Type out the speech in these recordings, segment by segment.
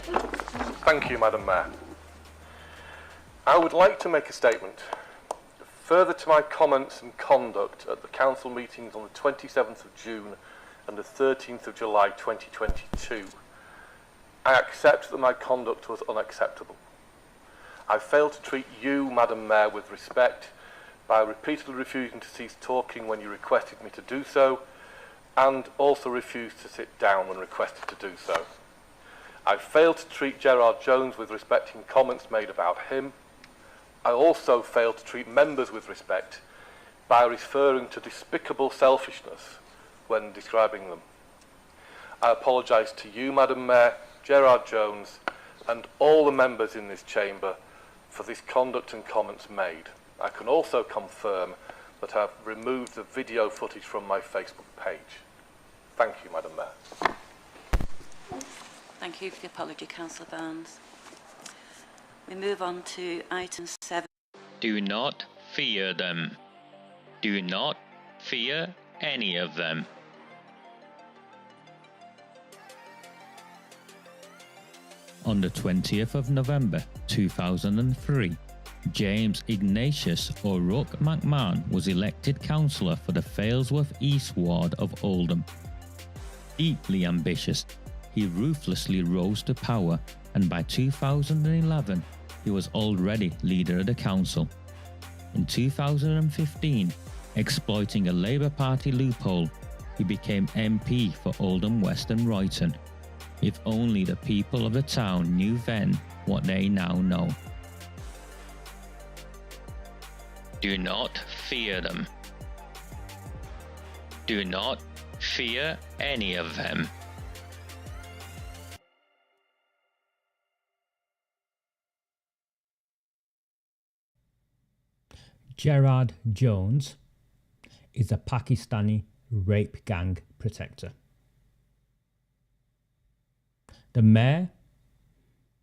Thank you, Madam Mayor. I would like to make a statement. Further to my comments and conduct at the council meetings on the 27th of June and the 13th of July 2022, I accept that my conduct was unacceptable. I failed to treat you, Madam Mayor, with respect by repeatedly refusing to cease talking when you requested me to do so, and also refused to sit down when requested to do so. I failed to treat Gerard Jones with respect in comments made about him. I also failed to treat members with respect by referring to despicable selfishness when describing them. I apologise to you, Madam Mayor, Gerard Jones, and all the members in this chamber for this conduct and comments made. I can also confirm that I have removed the video footage from my Facebook page. Thank you, Madam Mayor. Thank you for the apology, Councillor Barnes. We move on to item 7. Do not fear them. Do not fear any of them. On the 20th of November 2003, James Ignatius O'Rourke McMahon was elected councillor for the Failsworth East Ward of Oldham. Deeply ambitious, he ruthlessly rose to power, and by 2011, he was already leader of the council. In 2015, exploiting a Labour Party loophole, he became MP for Oldham West and Royton. If only the people of the town knew then what they now know. Do not fear them. Do not fear any of them. Gerard Jones is a Pakistani rape gang protector. The mayor,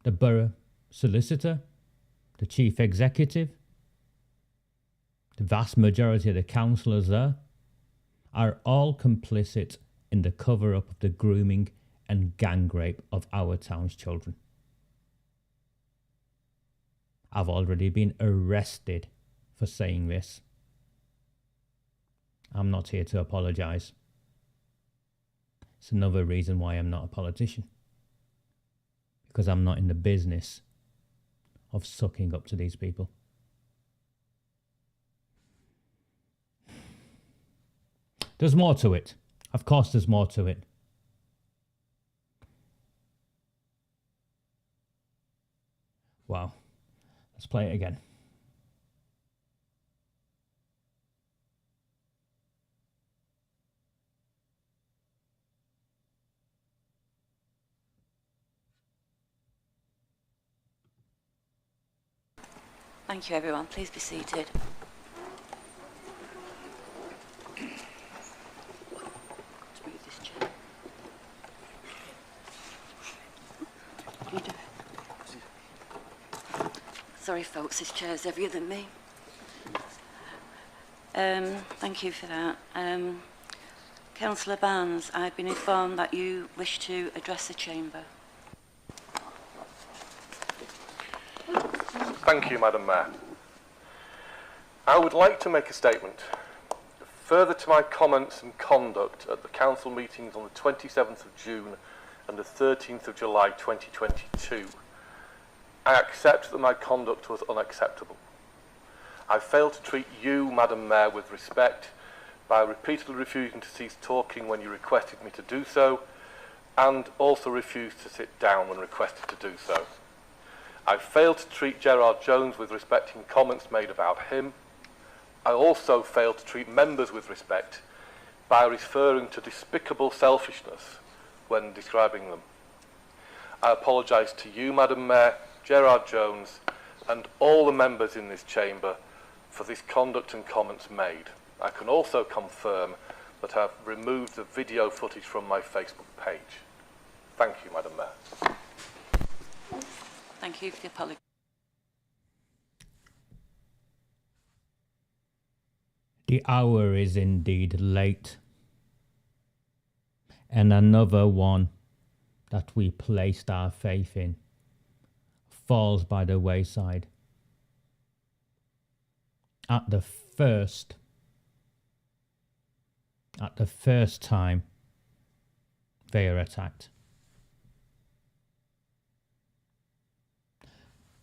the borough solicitor, the chief executive, the vast majority of the councillors there are all complicit in the cover-up of the grooming and gang rape of our town's children. I've already been arrested for saying this. I'm not here to apologise. It's another reason why I'm not a politician. Because I'm not in the business of sucking up to these people. There's more to it. Of course there's more to it. Wow. Let's play it again. Thank you, everyone. Please be seated. Let's move this chair. You do it. Sorry, folks, this chair's heavier than me. Thank you for that. Councillor Barnes, I've been informed that you wish to address the chamber. Thank you, Madam Mayor. I would like to make a statement. Further to my comments and conduct at the council meetings on the 27th of June and the 13th of July 2022, I accept that my conduct was unacceptable. I failed to treat you, Madam Mayor, with respect by repeatedly refusing to cease talking when you requested me to do so, and also refused to sit down when requested to do so. I failed to treat Gerard Jones with respect in comments made about him. I also failed to treat members with respect by referring to despicable selfishness when describing them. I apologise to you, Madam Mayor, Gerard Jones, and all the members in this chamber for this conduct and comments made. I can also confirm that I have removed the video footage from my Facebook page. Thank you, Madam Mayor. Thank you for the apology. The hour is indeed late. And another one that we placed our faith in falls by the wayside at the first time they are attacked.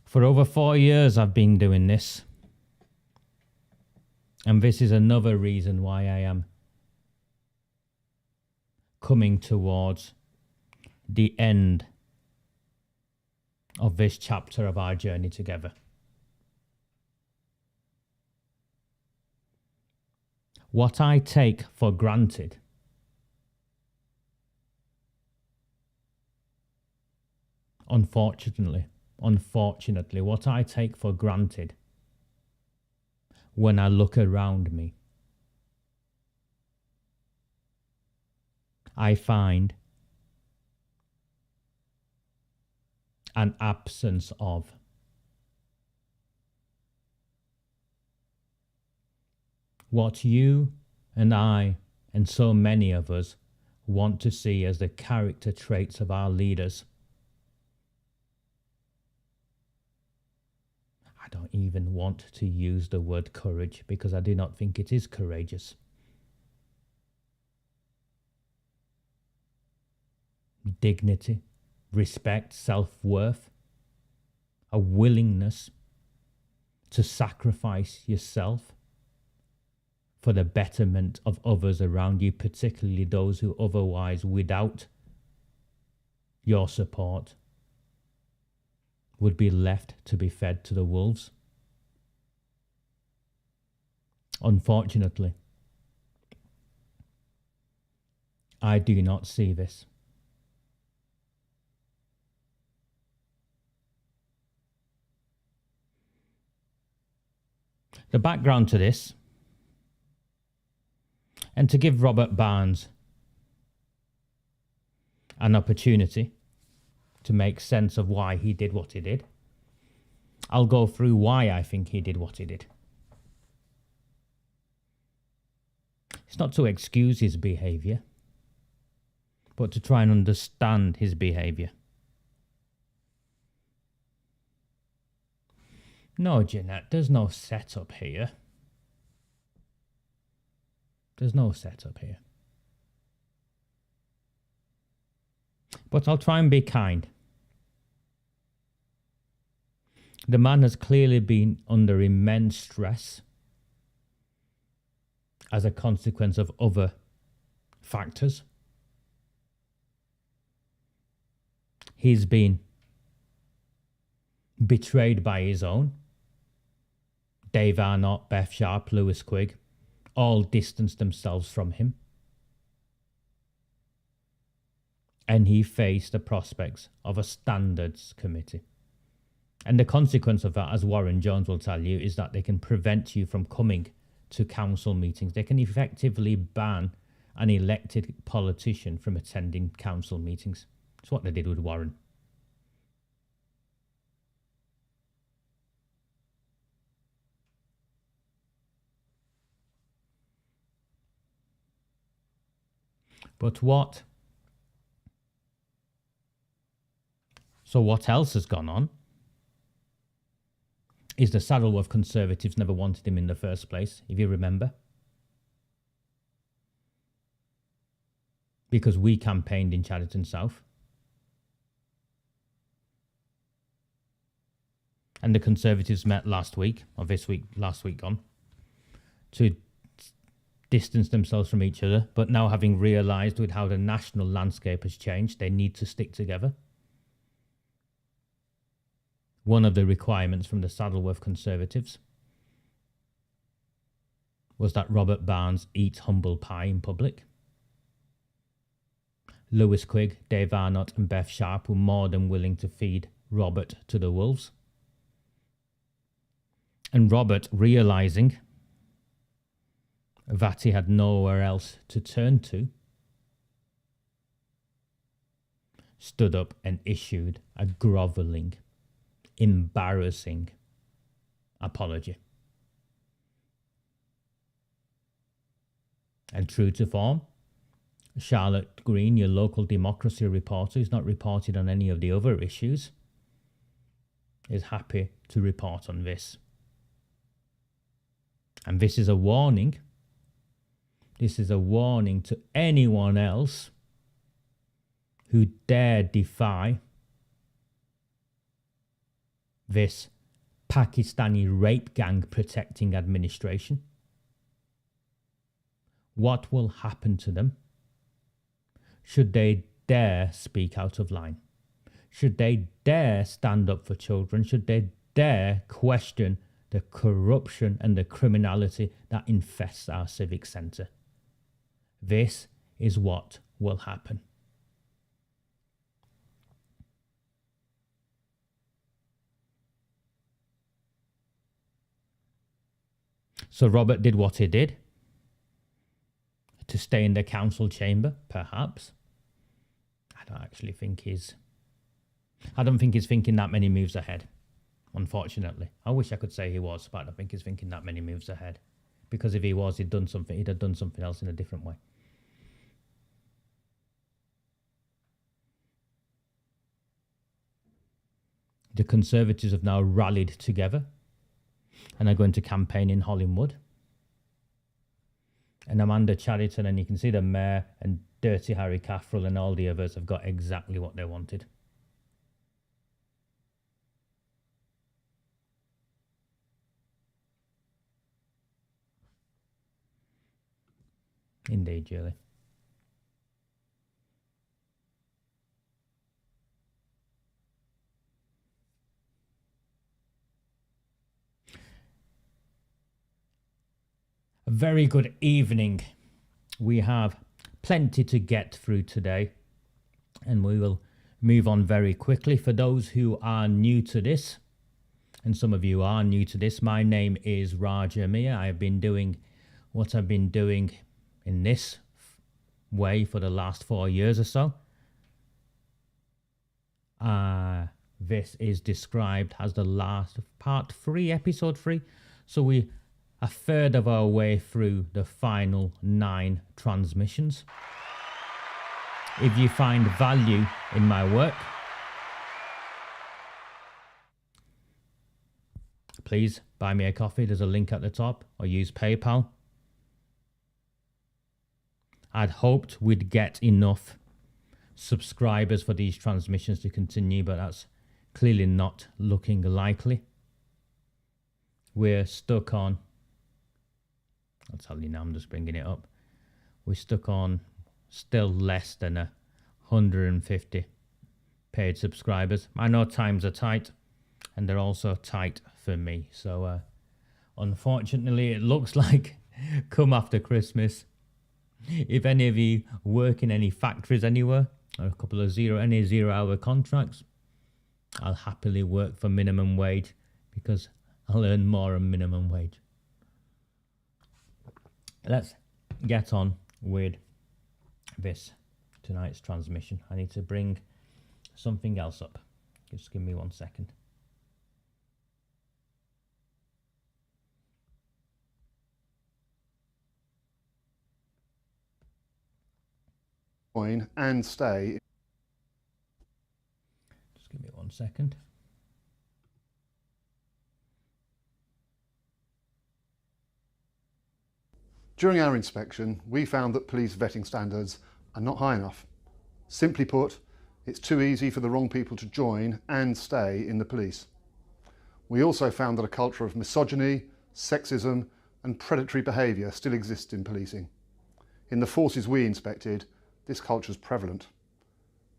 For over 4 years I've been doing this, and this is another reason why I am coming towards the end of this chapter of our journey together. What I take for granted unfortunately, what I take for granted when I look around me, I find an absence of. What you and I and so many of us want to see as the character traits of our leaders. I don't even want to use the word courage because I do not think it is courageous. Dignity, respect, self-worth, a willingness to sacrifice yourself for the betterment of others around you, particularly those who otherwise, without your support, would be left to be fed to the wolves. Unfortunately, I do not see this. The background to this, and to give Robert Barnes an opportunity to make sense of why he did what he did, I'll go through why I think he did what he did. It's not to excuse his behaviour, but to try and understand his behaviour. No, Jeanette, there's no setup here. There's no setup here. But I'll try and be kind. The man has clearly been under immense stress as a consequence of other factors. He's been betrayed by his own. Dave Arnott, Beth Sharp, Lewis Quigg, all distanced themselves from him. And he faced the prospects of a standards committee. And the consequence of that, as Warren Jones will tell you, is that they can prevent you from coming to council meetings. They can effectively ban an elected politician from attending council meetings. It's what they did with Warren. But what? So what else has gone on is the Saddleworth Conservatives never wanted him in the first place, if you remember. Because we campaigned in Chadderton South. And the Conservatives met last week gone, to distance themselves from each other, but now having realised with how the national landscape has changed, they need to stick together. One of the requirements from the Saddleworth Conservatives was that Robert Barnes eats humble pie in public. Lewis Quigg, Dave Arnott and Beth Sharp were more than willing to feed Robert to the wolves. And Robert, realising that he had nowhere else to turn to, stood up and issued a grovelling, embarrassing apology. And true to form, Charlotte Green, your local democracy reporter, who's not reported on any of the other issues, is happy to report on this. And this is a warning. This is a warning to anyone else who dare defy this Pakistani rape gang protecting administration. What will happen to them should they dare speak out of line? Should they dare stand up for children? Should they dare question the corruption and the criminality that infests our civic centre? This is what will happen. So Robert did what he did to stay in the council chamber, perhaps. I don't think he's thinking that many moves ahead, unfortunately. I wish I could say he was, but I don't think he's thinking that many moves ahead. Because if he was, he'd have done something else in a different way. The Conservatives have now rallied together and are going to campaign in Hollingwood. And Amanda Chariton, and you can see the Mayor and Dirty Harry Caffrell and all the others have got exactly what they wanted. Indeed, Julie. A very good evening. We have plenty to get through today, and we will move on very quickly. For those who are new to this, and some of you are new to this, my name is Raja Mia. I have been doing what I've been doing in this way for the last 4 years or so. This is described as the last part 3, episode 3. So we a third of our way through the final 9 transmissions. If you find value in my work, please buy me a coffee. There's a link at the top, or use PayPal. I'd hoped we'd get enough subscribers for these transmissions to continue, but that's clearly not looking likely. We're stuck on, I'll tell you now, I'm just bringing it up. We're stuck on still less than 150 paid subscribers. I know times are tight, and they're also tight for me. So unfortunately, it looks like come after Christmas, if any of you work in any factories anywhere, or a couple of any 0-hour contracts, I'll happily work for minimum wage because I'll earn more than minimum wage. Let's get on with this tonight's transmission. I need to bring something else up. Just give me 1 second. Join and stay. Just give me 1 second. During our inspection, we found that police vetting standards are not high enough. Simply put, it's too easy for the wrong people to join and stay in the police. We also found that a culture of misogyny, sexism, and predatory behaviour still exists in policing. In the forces we inspected, this culture is prevalent.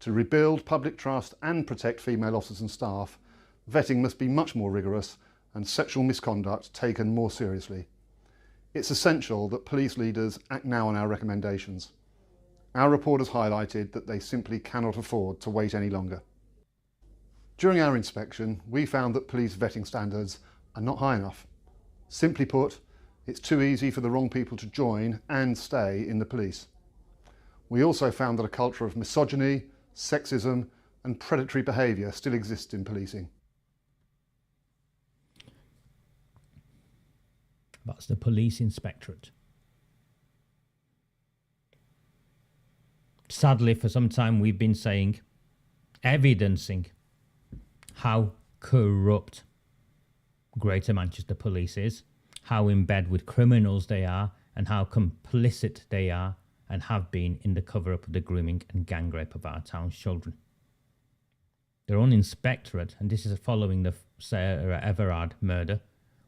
To rebuild public trust and protect female officers and staff, vetting must be much more rigorous and sexual misconduct taken more seriously. It's essential that police leaders act now on our recommendations. Our report has highlighted that they simply cannot afford to wait any longer. During our inspection, we found that police vetting standards are not high enough. Simply put, it's too easy for the wrong people to join and stay in the police. We also found that a culture of misogyny, sexism, and predatory behaviour still exists in policing. That's the police inspectorate. Sadly, for some time we've been saying, evidencing how corrupt Greater Manchester Police is, how in bed with criminals they are, and how complicit they are and have been in the cover-up of the grooming and gang rape of our town's children. Their own inspectorate, and this is following the Sarah Everard murder,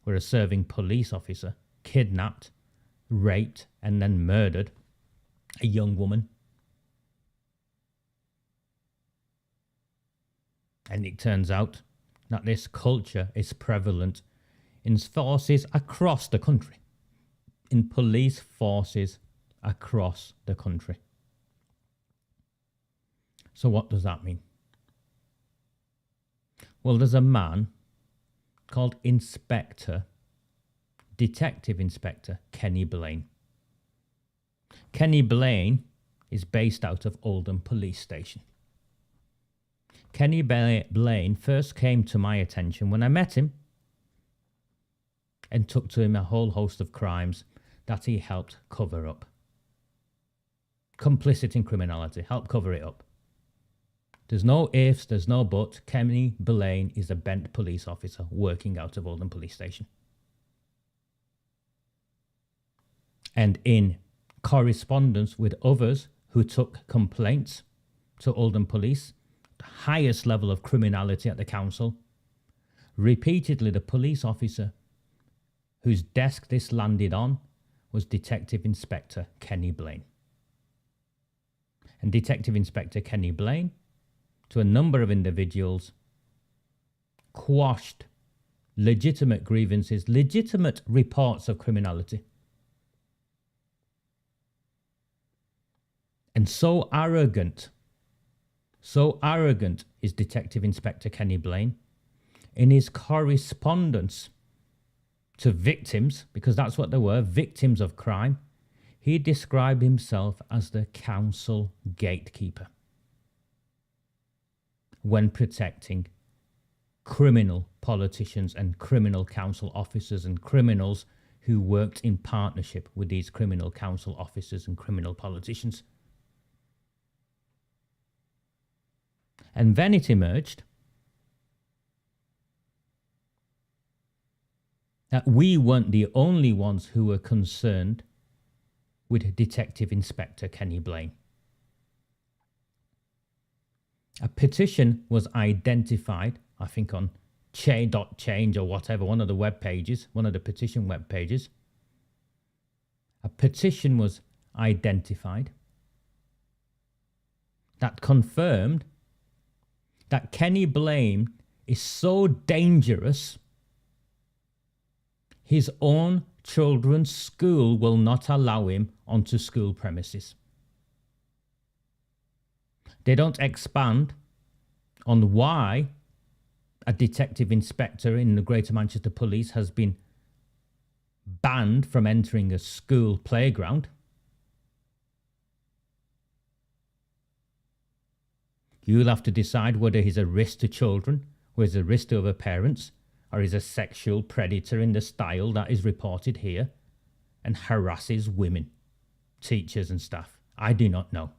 where a serving police officer kidnapped, raped, and then murdered a young woman. And it turns out that this culture is prevalent in forces across the country, in police forces across the country. So what does that mean? Well, there's a man called Detective Inspector Kenny Blaine. Kenny Blaine is based out of Oldham Police Station. Kenny Blaine first came to my attention when I met him and took to him a whole host of crimes that he helped cover up. Complicit in criminality, helped cover it up. There's no ifs, there's no buts. Kenny Blaine is a bent police officer working out of Oldham Police Station. And in correspondence with others who took complaints to Oldham Police, the highest level of criminality at the council, repeatedly the police officer whose desk this landed on was Detective Inspector Kenny Blaine. And Detective Inspector Kenny Blaine, to a number of individuals, quashed legitimate grievances, legitimate reports of criminality. And so arrogant is Detective Inspector Kenny Blaine in his correspondence to victims, because that's what they were, victims of crime. He described himself as the council gatekeeper when protecting criminal politicians and criminal council officers and criminals who worked in partnership with these criminal council officers and criminal politicians. And then it emerged that we weren't the only ones who were concerned with Detective Inspector Kenny Blaine. A petition was identified, I think on Change or whatever, one of the web pages, one of the petition web pages. A petition was identified that confirmed that Kenny Blaine is so dangerous, his own children's school will not allow him onto school premises. They don't expand on why a detective inspector in the Greater Manchester Police has been banned from entering a school playground. You'll have to decide whether he's a risk to children, or he's a risk to other parents, or he's a sexual predator in the style that is reported here and harasses women, teachers and staff. I do not know.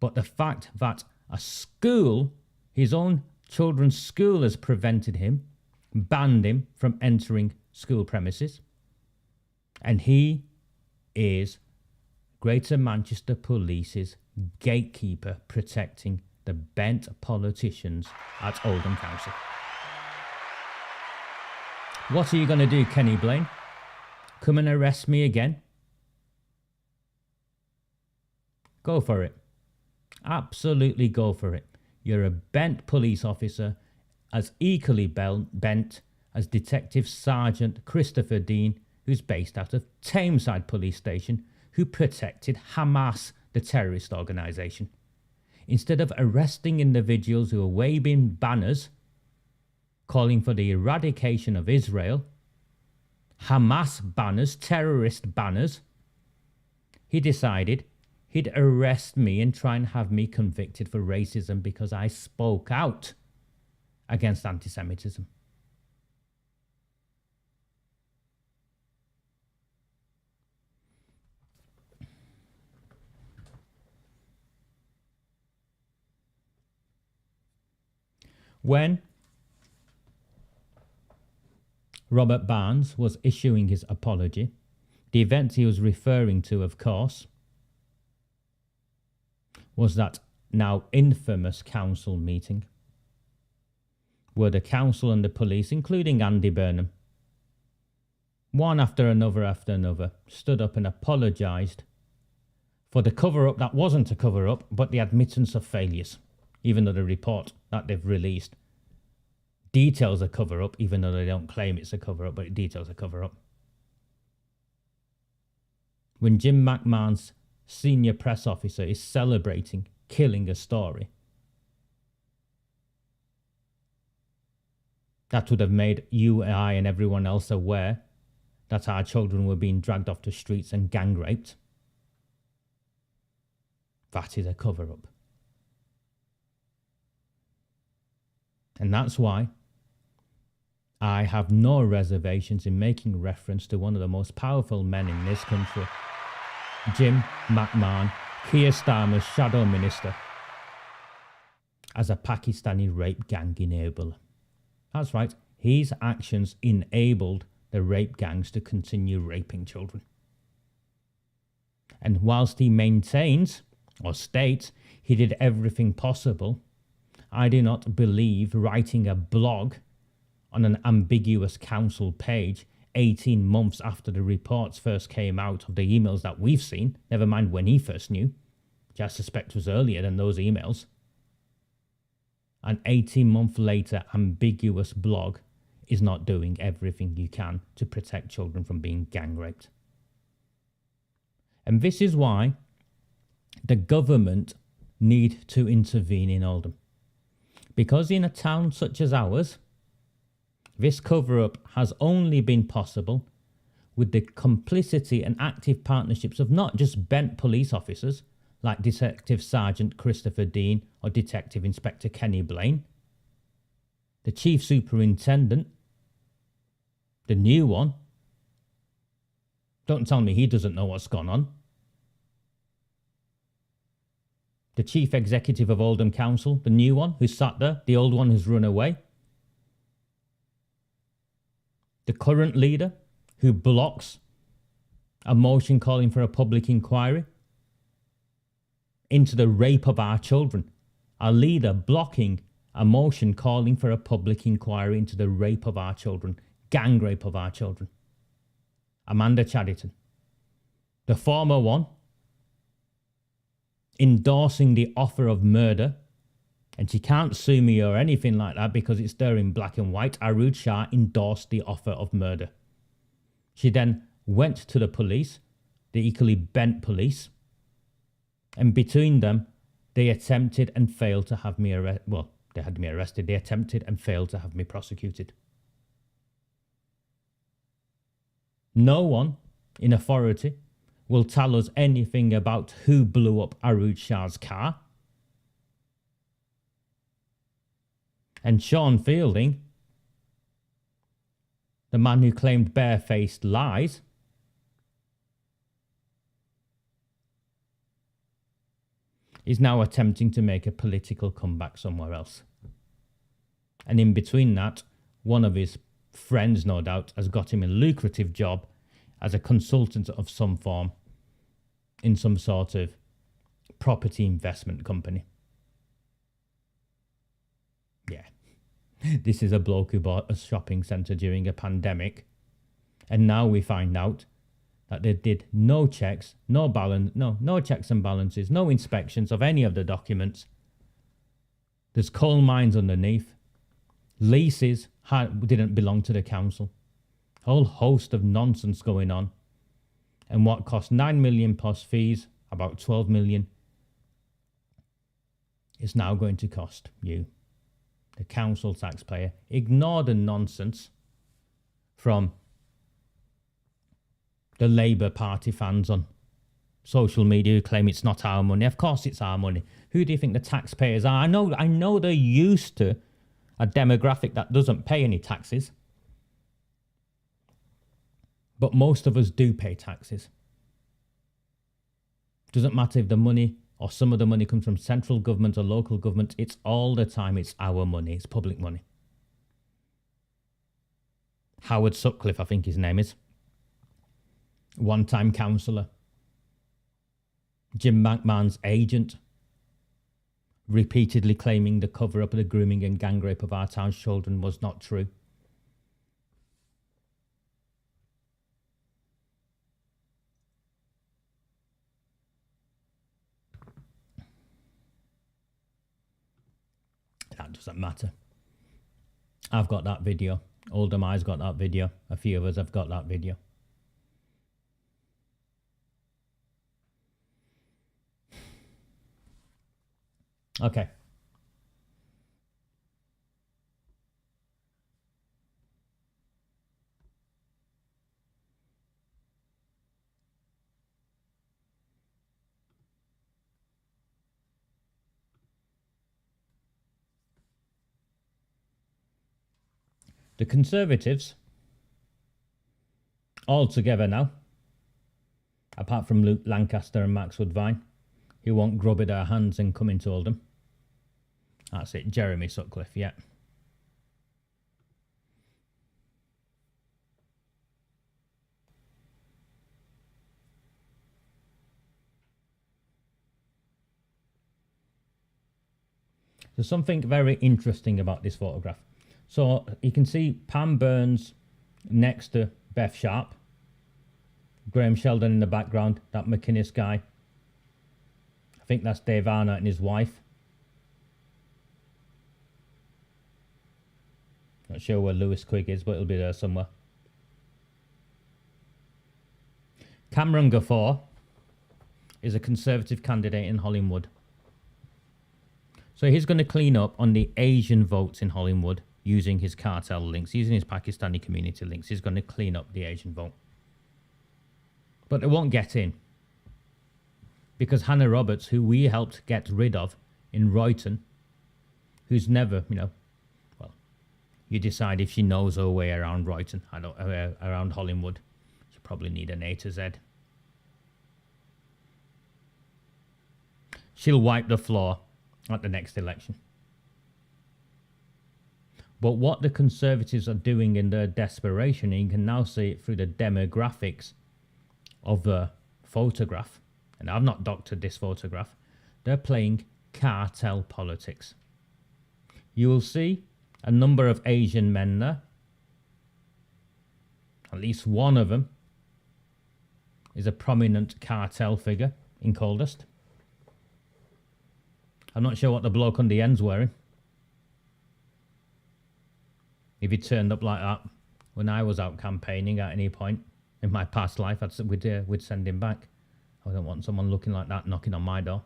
But the fact that a school, his own children's school, has prevented him, banned him from entering school premises, and he is Greater Manchester Police's gatekeeper protecting the bent politicians at Oldham Council. What are you going to do, Kenny Blaine? Come and arrest me again? Go for it. Absolutely go for it. You're a bent police officer, as equally bent as Detective Sergeant Christopher Dean, who's based out of Tameside Police Station, who protected Hamas, the terrorist organisation. Instead of arresting individuals who are waving banners calling for the eradication of Israel, Hamas banners, terrorist banners, he decided he'd arrest me and try and have me convicted for racism because I spoke out against anti-Semitism. When Robert Barnes was issuing his apology, the event he was referring to, of course, was that now infamous council meeting where the council and the police, including Andy Burnham, one after another, stood up and apologised for the cover-up that wasn't a cover-up, but the admittance of failures, even though the report that they've released details a cover-up, even though they don't claim it's a cover-up, but it details a cover-up. When Jim McMahon's senior press officer is celebrating killing a story, that would have made you and I and everyone else aware that our children were being dragged off the streets and gang raped. That is a cover-up. And that's why I have no reservations in making reference to one of the most powerful men in this country, Jim McMahon, Keir Starmer's shadow minister, as a Pakistani rape gang enabler. That's right, his actions enabled the rape gangs to continue raping children. And whilst he maintains or states he did everything possible, I do not believe writing a blog on an ambiguous council page 18 months after the reports first came out of the emails that we've seen, never mind when he first knew, which I suspect was earlier than those emails. An 18-month later ambiguous blog is not doing everything you can to protect children from being gang raped. And this is why the government need to intervene in Oldham. Because in a town such as ours, this cover-up has only been possible with the complicity and active partnerships of not just bent police officers like Detective Sergeant Christopher Dean or Detective Inspector Kenny Blaine, the Chief Superintendent, the new one. Don't tell me he doesn't know what's gone on. The Chief Executive of Oldham Council, the new one who sat there, the old one who's run away. The current leader who blocks a motion calling for a public inquiry into the rape of our children. A leader blocking a motion calling for a public inquiry into the rape of our children, gang rape of our children. Amanda Chadderton, the former one, endorsing the offer of murder, and she can't sue me or anything like that because it's there in black and white. Arooj Shah endorsed the offer of murder. She then went to the police, the equally bent police, and between them, they attempted and failed to have me arrested. Well, they had me arrested. They attempted and failed to have me prosecuted. No one in authority will tell us anything about who blew up Arooj Shah's car. And Sean Fielding, the man who claimed barefaced lies, is now attempting to make a political comeback somewhere else. And in between that, one of his friends, no doubt, has got him a lucrative job as a consultant of some form in some sort of property investment company. Yeah. This is a bloke who bought a shopping centre during a pandemic. And now we find out that they did no checks, no checks and balances, no inspections of any of the documents. There's coal mines underneath. Leases didn't belong to the council. A whole host of nonsense going on. And what cost 9 million plus fees, about 12 million, is now going to cost you, the council taxpayer. Ignore the nonsense from the Labour Party fans on social media who claim it's not our money. Of course it's our money. Who do you think the taxpayers are? I know they're used to a demographic that doesn't pay any taxes. But most of us do pay taxes. Doesn't matter if the money or some of the money comes from central government or local government, it's all the time, it's our money, it's public money. Howard Sutcliffe, I think his name is. One-time councillor. Jim McMahon's agent. Repeatedly claiming the cover-up of the grooming and gang rape of our town's children was not true. That doesn't matter. I've got that video. Oldham I's got that video. A few of us have got that video. Okay. The Conservatives, all together now, apart from Luke Lancaster and Max Woodvine, who won't grub at our hands and come into Oldham. That's it, Jeremy Sutcliffe, yeah. There's something very interesting about this photograph. So you can see Pam Burns next to Beth Sharp. Graham Sheldon in the background, that McInnes guy. I think that's Dave Arnott and his wife. Not sure where Lewis Quigg is, but it'll be there somewhere. Cameron Gaffer is a Conservative candidate in Hollingwood. So he's going to clean up on the Asian votes in Hollingwood using his cartel links, using his Pakistani community links. He's going to clean up the Asian vote. But it won't get in. Because Hannah Roberts, who we helped get rid of in Royton, who's never, well, you decide if she knows her way around Royton, around Hollingwood. She probably need an A to Z. She'll wipe the floor at the next election. But what the Conservatives are doing in their desperation, and you can now see it through the demographics of the photograph, and I've not doctored this photograph, they're playing cartel politics. You will see a number of Asian men there. At least one of them is a prominent cartel figure in Coldest. I'm not sure what the bloke on the end's wearing. If he turned up like that when I was out campaigning at any point in my past life, we'd send him back. I don't want someone looking like that knocking on my door.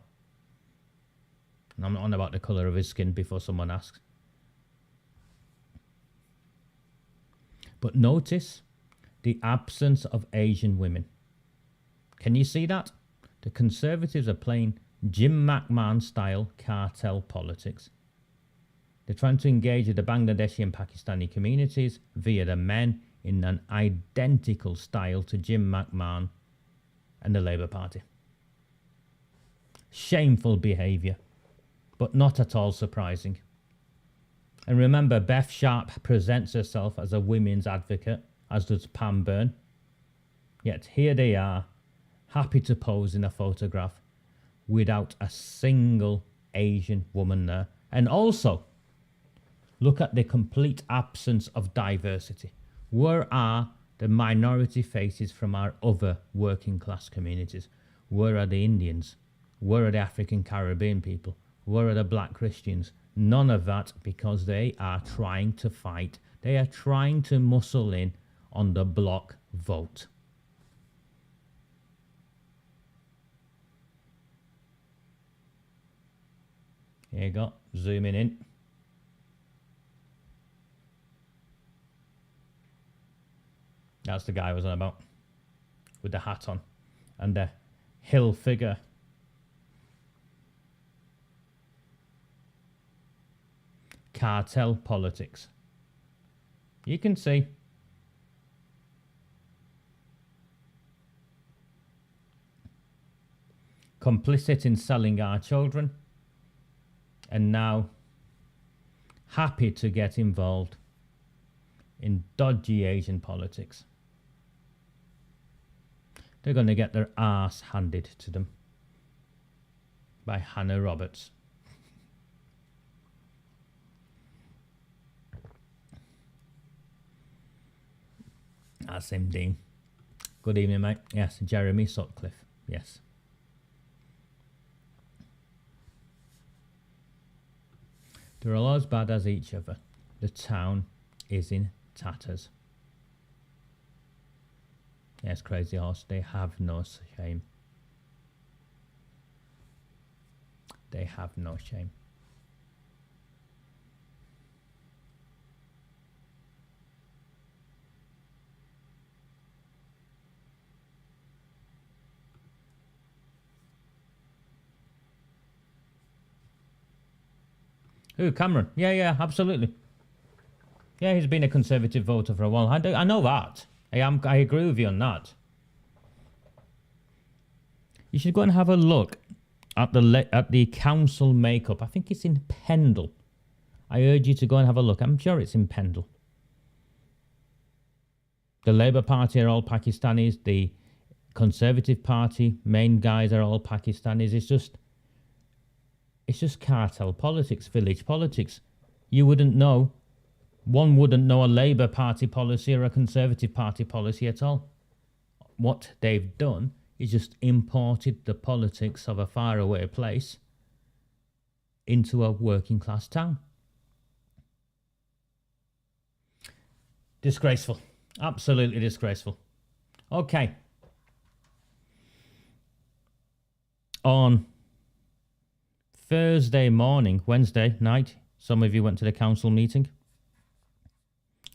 And I'm not on about the colour of his skin before someone asks. But notice the absence of Asian women. Can you see that? The Conservatives are playing Jim McMahon style cartel politics. They're trying to engage with the Bangladeshi and Pakistani communities via the men in an identical style to Jim McMahon and the Labour Party. Shameful behaviour, but not at all surprising. And remember, Beth Sharp presents herself as a women's advocate, as does Pam Byrne. Yet here they are, happy to pose in a photograph without a single Asian woman there. And also, look at the complete absence of diversity. Where are the minority faces from our other working class communities? Where are the Indians? Where are the African Caribbean people? Where are the black Christians? None of that, because they are trying to fight. They are trying to muscle in on the bloc vote. Here you go, zooming in. That's the guy I was on about, with the hat on and the hill figure. Cartel politics. You can see. complicit in selling our children, and now happy to get involved in dodgy Asian politics. They're going to get their arse handed to them by Hannah Roberts. That's him, Dean. Good evening, mate. Yes, Jeremy Sutcliffe. Yes. They're all as bad as each other. The town is in tatters. Yes, Crazy Horse, they have no shame. They have no shame. Who, Cameron? Yeah, absolutely. Yeah, he's been a Conservative voter for a while. I know that. I agree with you on that. You should go and have a look at the council makeup. I think it's in Pendle. I urge you to go and have a look. I'm sure it's in Pendle. The Labour Party are all Pakistanis. The Conservative Party main guys are all Pakistanis. It's just cartel politics, village politics. You wouldn't know. One wouldn't know a Labour Party policy or a Conservative Party policy at all. What they've done is just imported the politics of a faraway place into a working class town. Disgraceful. Absolutely disgraceful. Okay. On Thursday morning, Wednesday night, some of you went to the council meeting.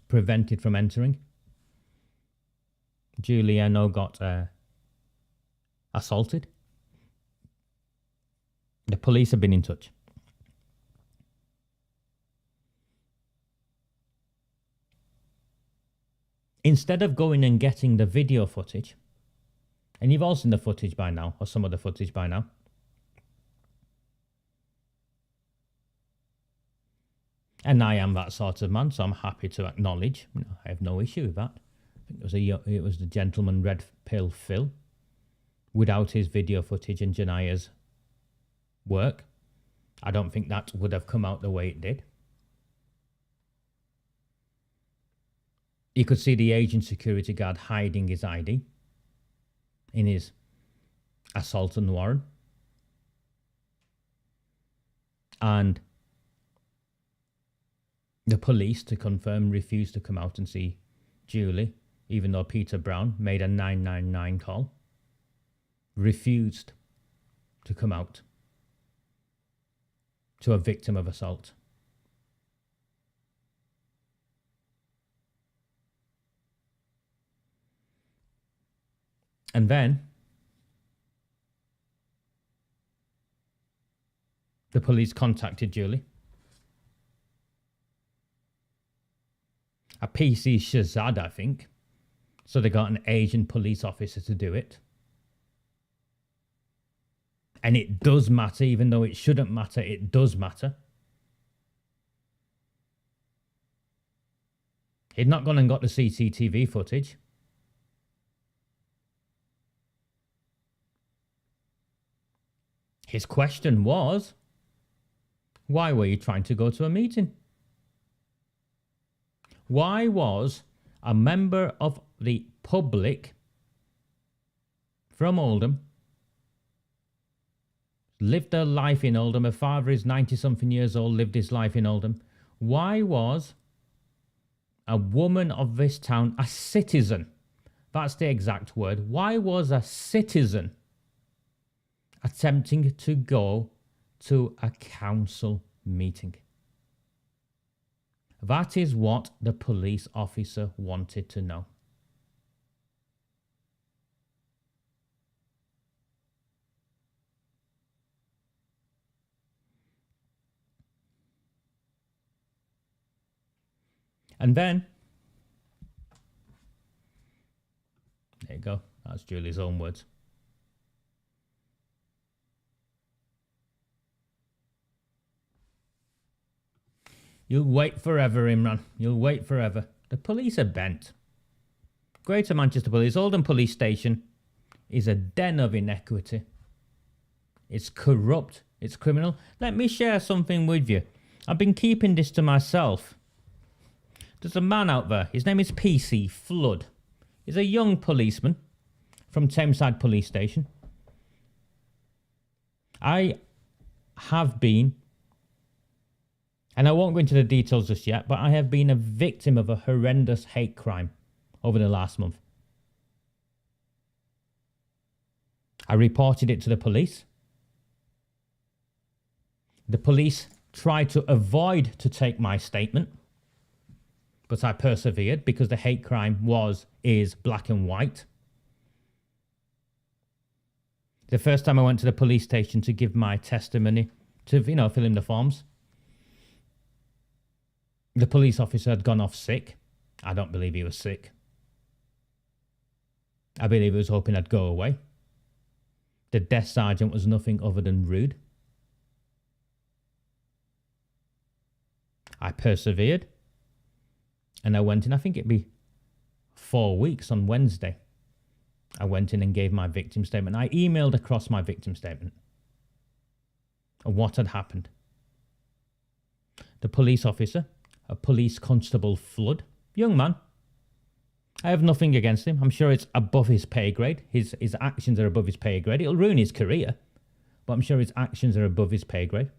Prevented from entering. Giuliano got assaulted. The police have been in touch. Instead of going and getting the video footage, and you've all seen the footage by now, or some of the footage by now, and I am that sort of man, so I'm happy to acknowledge. I have no issue with that. I think it was the gentleman Red Pill Phil, without his video footage and Jania's work. I don't think that would have come out the way it did. You could see the Asian security guard hiding his ID in his assault on Warren. And the police, to confirm, refused to come out and see Julie, even though Peter Brown made a 999 call. Refused to come out to a victim of assault. And then the police contacted Julie. A PC Shazad, I think. So they got an Asian police officer to do it. And it does matter, even though it shouldn't matter, it does matter. He'd not gone and got the CCTV footage. His question was, why were you trying to go to a meeting? Why was a member of the public from Oldham, lived their life in Oldham, her father is 90-something years old, lived his life in Oldham, why was a woman of this town, a citizen, that's the exact word, why was a citizen attempting to go to a council meeting? That is what the police officer wanted to know. And then, there you go, that's Julie's own words. You'll wait forever, Imran. You'll wait forever. The police are bent. Greater Manchester Police, Oldham Police Station, is a den of inequity. It's corrupt. It's criminal. Let me share something with you. I've been keeping this to myself. There's a man out there. His name is PC Flood. He's a young policeman from Thameside Police Station. I have been, and I won't go into the details just yet, but I have been a victim of a horrendous hate crime over the last month. I reported it to the police. The police tried to avoid to take my statement, but I persevered because the hate crime is black and white. The first time I went to the police station to give my testimony, to, fill in the forms, the police officer had gone off sick. I don't believe he was sick. I believe he was hoping I'd go away. The desk sergeant was nothing other than rude. I persevered. And I went in, I think it'd be 4 weeks on Wednesday. I went in and gave my victim statement. I emailed across my victim statement of what had happened. The police officer, a police constable Flood, young man. I have nothing against him. I'm sure it's above his pay grade. His actions are above his pay grade. It'll ruin his career, but I'm sure his actions are above his pay grade.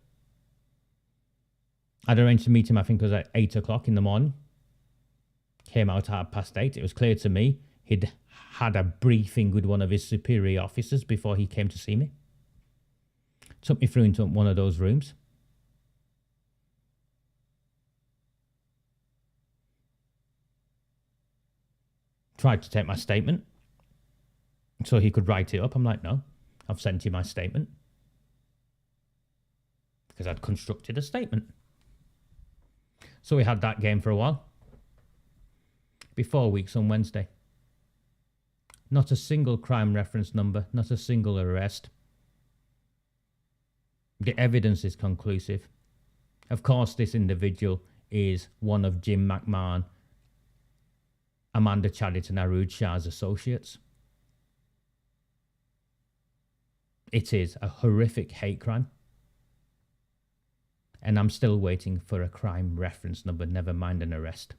I'd arranged to meet him, I think it was at 8 o'clock in the morning. Came out at 8:30. It was clear to me he'd had a briefing with one of his superior officers before he came to see me. Took me through into one of those rooms. Tried to take my statement so he could write it up. I'm like, no, I've sent you my statement. Because I'd constructed a statement. So we had that game for a while. Be 4 weeks on Wednesday. Not a single crime reference number, not a single arrest. The evidence is conclusive. Of course, this individual is one of Jim McMahon, Amanda Chadit and Arood Shah's associates. It is a horrific hate crime. And I'm still waiting for a crime reference number, never mind an arrest.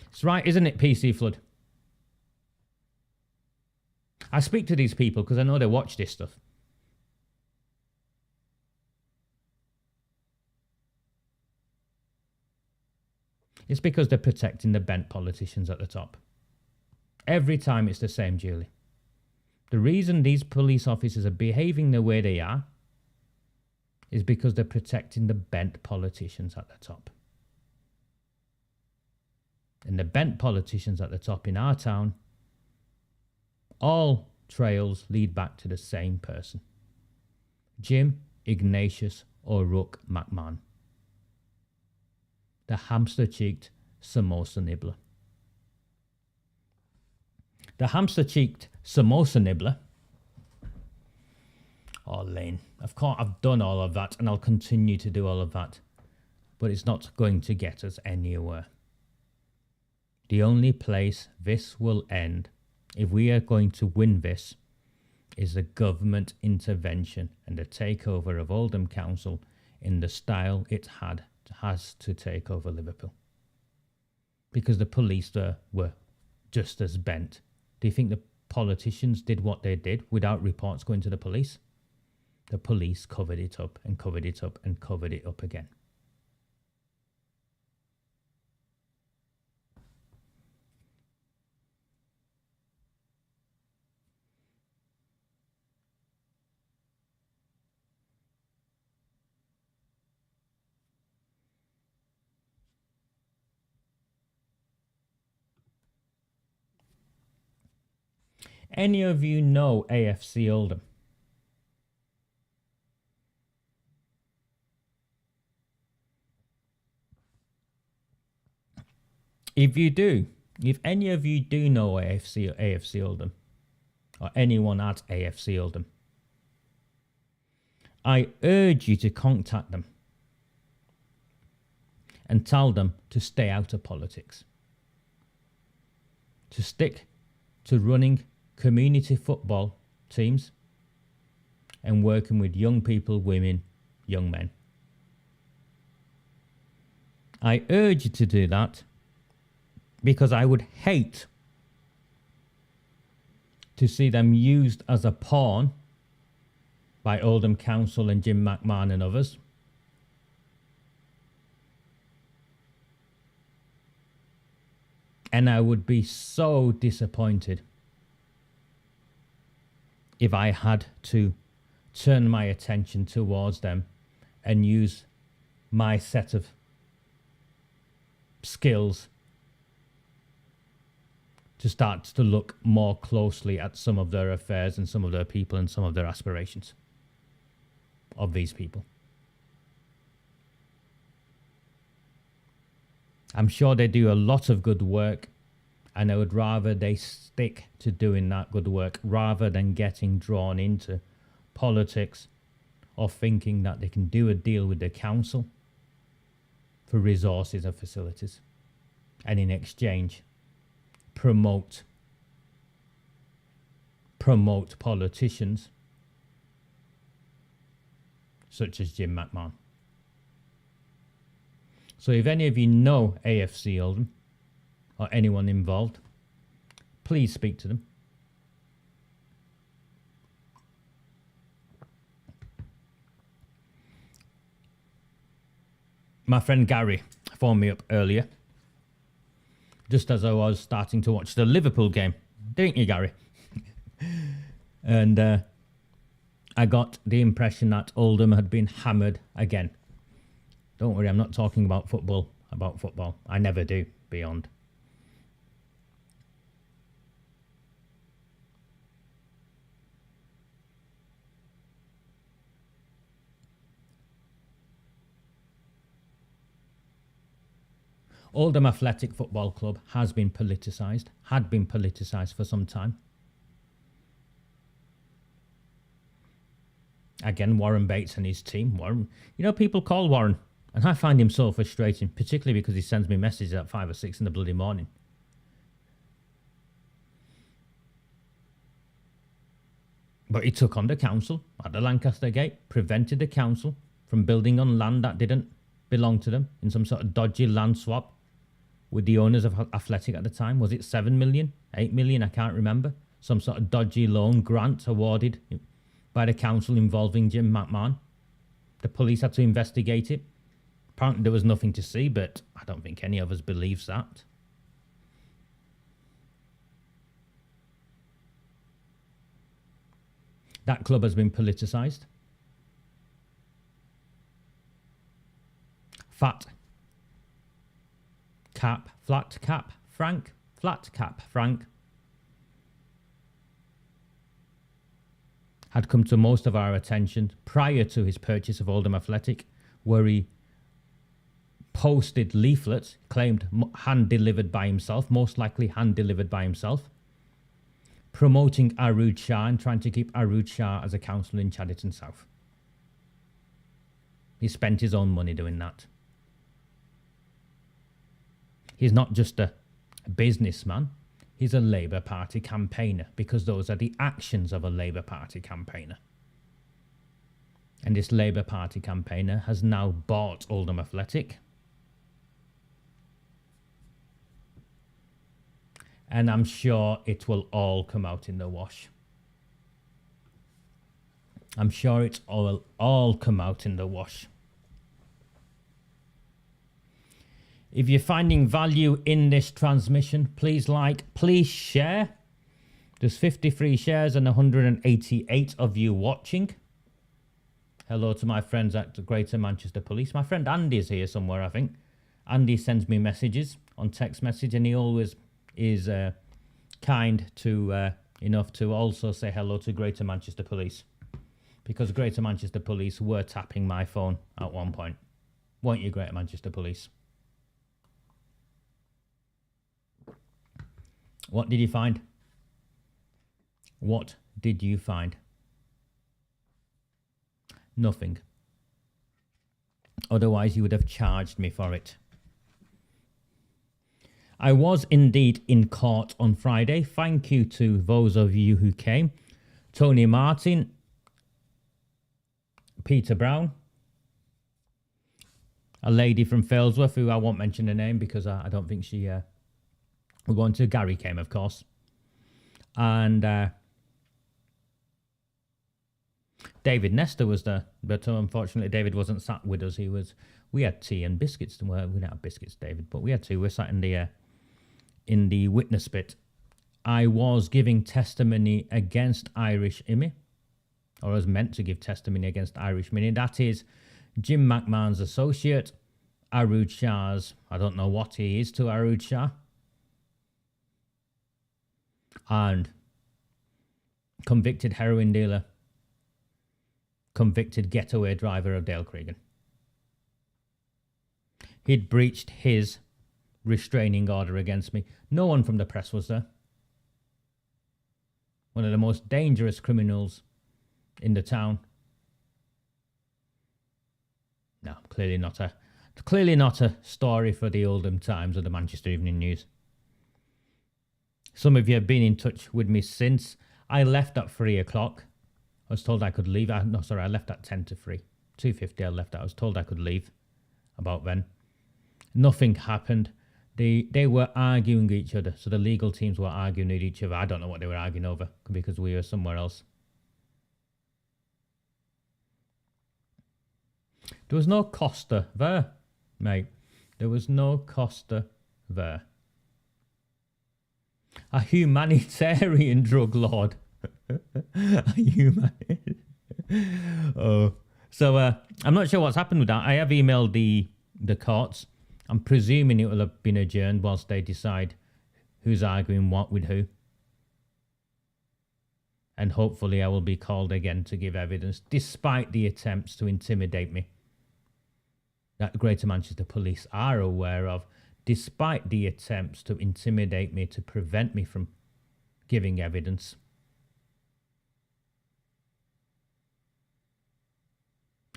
It's right, isn't it, PC Flood? I speak to these people because I know they watch this stuff. It's because they're protecting the bent politicians at the top. Every time it's the same, Julie. The reason these police officers are behaving the way they are is because they're protecting the bent politicians at the top. And the bent politicians at the top in our town, all trails lead back to the same person. Jim Ignatius O'Rourke McMahon. The hamster-cheeked samosa nibbler. The hamster-cheeked samosa nibbler. Oh, Lane, of course I've done all of that and I'll continue to do all of that. But it's not going to get us anywhere. The only place this will end, if we are going to win this, is a government intervention and a takeover of Oldham Council in the style it has to take over Liverpool. Because the police there were just as bent. Do you think the politicians did what they did without reports going to the police? The police covered it up and covered it up and covered it up again. Any of you know AFC Oldham? If you do, if any of you do know AFC Oldham, or anyone at AFC Oldham, I urge you to contact them and tell them to stay out of politics, to stick to running community football teams and working with young people, women, young men. I urge you to do that because I would hate to see them used as a pawn by Oldham Council and Jim McMahon and others. And I would be so disappointed if I had to turn my attention towards them and use my set of skills to start to look more closely at some of their affairs and some of their people and some of their aspirations of these people. I'm sure they do a lot of good work, and I would rather they stick to doing that good work rather than getting drawn into politics or thinking that they can do a deal with the council for resources and facilities, and in exchange promote politicians such as Jim McMahon. So if any of you know AFC Oldham or anyone involved, please speak to them. My friend Gary phoned me up earlier, just as I was starting to watch the Liverpool game. Didn't you, Gary? And I got the impression that Oldham had been hammered again. Don't worry, I'm not talking about football. I never do, beyond. Oldham Athletic Football Club had been politicised for some time. Again, Warren Bates and his team. Warren, people call Warren, and I find him so frustrating, particularly because he sends me messages at 5 or 6 in the bloody morning. But he took on the council at the Lancaster Gate, prevented the council from building on land that didn't belong to them in some sort of dodgy land swap with the owners of Athletic at the time. Was it 7 million, 8 million? I can't remember. Some sort of dodgy loan grant awarded by the council involving Jim McMahon. The police had to investigate it. Apparently there was nothing to see, but I don't think any of us believes that. That club has been politicised. Flat cap Frank had come to most of our attention prior to his purchase of Oldham Athletic, where he posted leaflets, claimed hand-delivered by himself, most likely hand-delivered by himself, promoting Arood Shah and trying to keep Arood Shah as a councillor in Chadderton South. He spent his own money doing that. He's not just a businessman, he's a Labour Party campaigner, because those are the actions of a Labour Party campaigner. And this Labour Party campaigner has now bought Oldham Athletic. And I'm sure it will all come out in the wash. I'm sure it will all come out in the wash. If you're finding value in this transmission, please like, please share. There's 53 shares and 188 of you watching. Hello to my friends at the Greater Manchester Police. My friend Andy is here somewhere, I think. Andy sends me messages on text message, and he always is kind to enough to also say hello to Greater Manchester Police, because Greater Manchester Police were tapping my phone at one point. Weren't you, Greater Manchester Police? What did you find? What did you find? Nothing. Otherwise, you would have charged me for it. I was indeed in court on Friday. Thank you to those of you who came. Tony Martin, Peter Brown, a lady from Failsworth who I won't mention her name because I don't think she... we're going to... Gary came, of course. And David Nestor was there, but unfortunately David wasn't sat with us. We had tea and biscuits. Well, we didn't have biscuits, David, but we had tea. We sat in the witness bit. I was giving testimony against Irish Imi, or I was meant to give testimony against Irish Mini. That is Jim McMahon's associate, Arud Shah's, I don't know what he is to Arud Shah, and convicted heroin dealer, convicted getaway driver of Dale Cregan. He'd breached his restraining order against me. No one from the press was there. One of the most dangerous criminals in the town. No, clearly not a story for the Oldham Times or the Manchester Evening News. Some of you have been in touch with me since. I left at 3 o'clock. I was told I could leave. I left at 10 to 3. 2:50 I left. I was told I could leave about then. Nothing happened. They were arguing with each other. So the legal teams were arguing with each other. I don't know what they were arguing over because we were somewhere else. There was no Costa there, mate. There was no Costa there. A humanitarian drug lord. So I'm not sure what's happened with that. I have emailed the courts. I'm presuming it will have been adjourned whilst they decide who's arguing what with who. And hopefully I will be called again to give evidence, despite the attempts to intimidate me that Greater Manchester Police are aware of, despite the attempts to intimidate me to prevent me from giving evidence.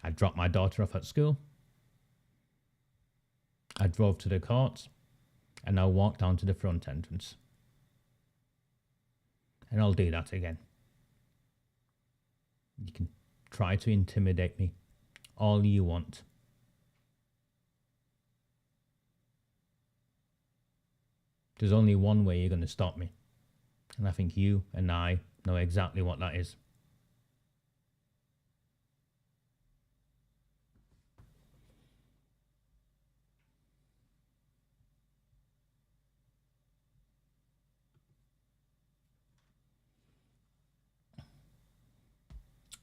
I dropped my daughter off at school. I drove to the courts and I walked down to the front entrance. And I'll do that again. You can try to intimidate me all you want. There's only one way you're going to stop me. And I think you and I know exactly what that is.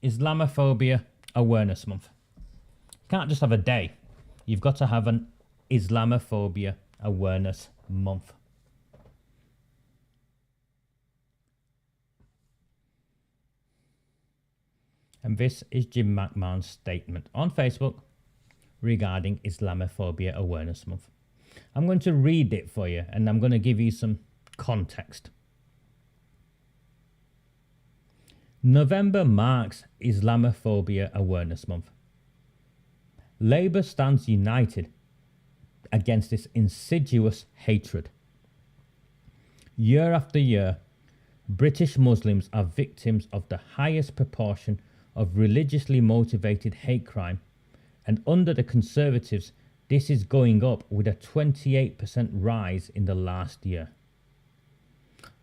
Islamophobia Awareness Month. You can't just have a day. You've got to have an Islamophobia Awareness Month. And this is Jim McMahon's statement on Facebook regarding Islamophobia Awareness Month. I'm going to read it for you and I'm going to give you some context. November marks Islamophobia Awareness Month. Labour stands united against this insidious hatred. Year after year, British Muslims are victims of the highest proportion of religiously motivated hate crime, and under the Conservatives, this is going up with a 28% rise in the last year.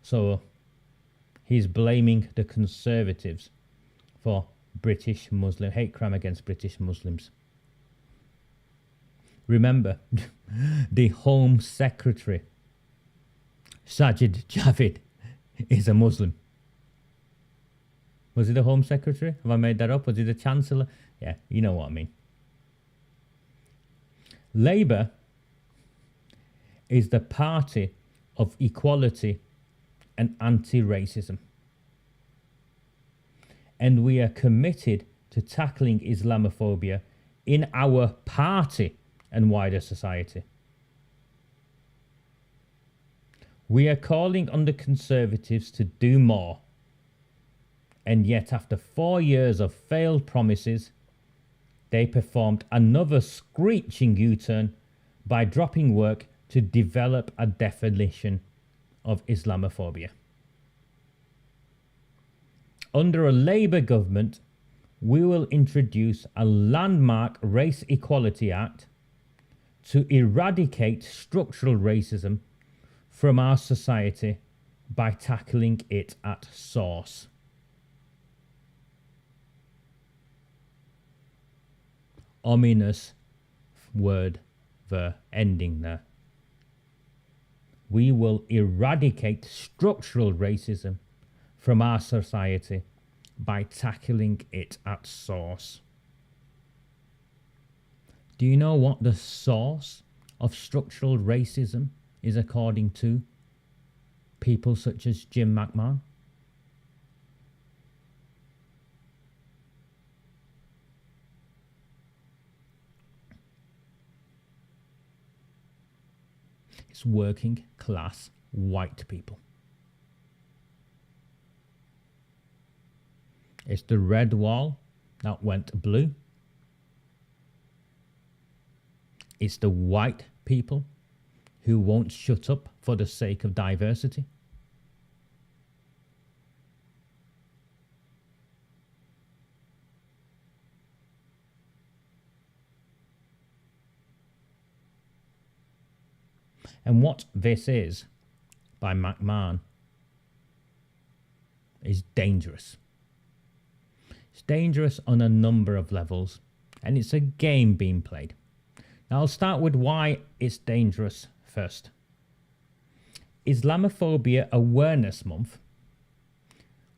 So, he's blaming the Conservatives for British Muslim hate crime against British Muslims. Remember, the Home Secretary, Sajid Javid, is a Muslim. Was he the Home Secretary? Have I made that up? Was he the Chancellor? Yeah, you know what I mean. Labour is the party of equality and anti-racism. And we are committed to tackling Islamophobia in our party and wider society. We are calling on the Conservatives to do more And yet, after 4 years of failed promises, they performed another screeching U-turn by dropping work to develop a definition of Islamophobia. Under a Labour government, we will introduce a landmark Race Equality Act to eradicate structural racism from our society by tackling it at source. Ominous word, the ending there. We will eradicate structural racism from our society by tackling it at source. Do you know what the source of structural racism is according to people such as Jim McMahon? It's working class white people. It's the red wall that went blue. It's the white people who won't shut up for the sake of diversity. And what this is, by McMahon, is dangerous. It's dangerous on a number of levels, and it's a game being played. Now I'll start with why it's dangerous first. Islamophobia Awareness Month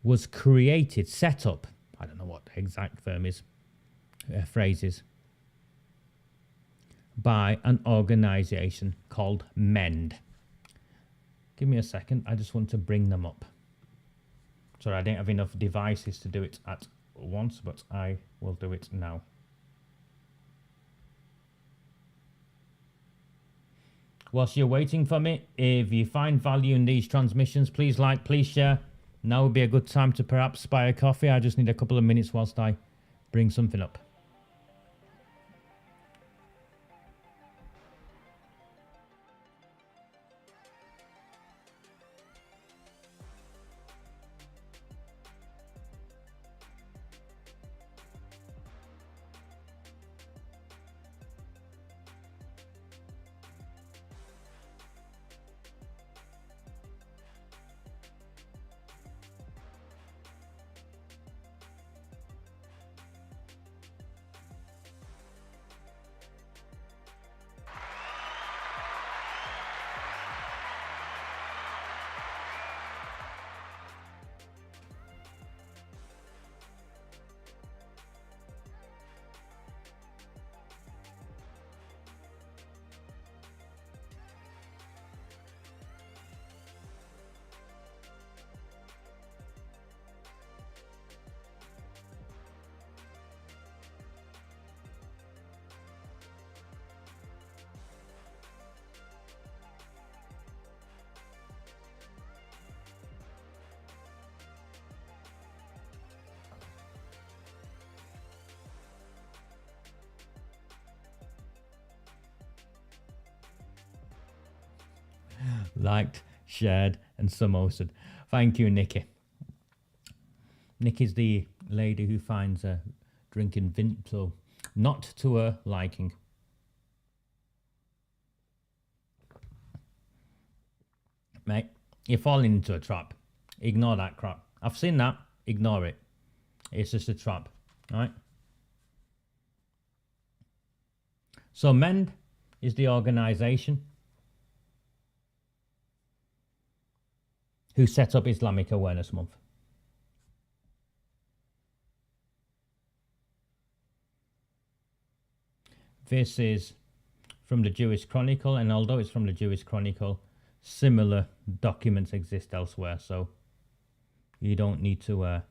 was created, set up, I don't know what the exact phrase is, by an organisation called MEND. Give me a second, I just want to bring them up. Sorry, I didn't have enough devices to do it at once, but I will do it now. Whilst you're waiting for me, if you find value in these transmissions, please like, please share. Now would be a good time to perhaps buy a coffee. I just need a couple of minutes whilst I bring something up. Liked, shared, and some hosted. Thank you, Nikki. Nikki's the lady who finds drinking Vimto not to her liking. Mate, you're falling into a trap. Ignore that crap. I've seen that. Ignore it. It's just a trap. Right? So MEND is the organisation who set up Islamic Awareness Month. This is from the Jewish Chronicle, and although it's from the Jewish Chronicle, similar documents exist elsewhere, so you don't need to...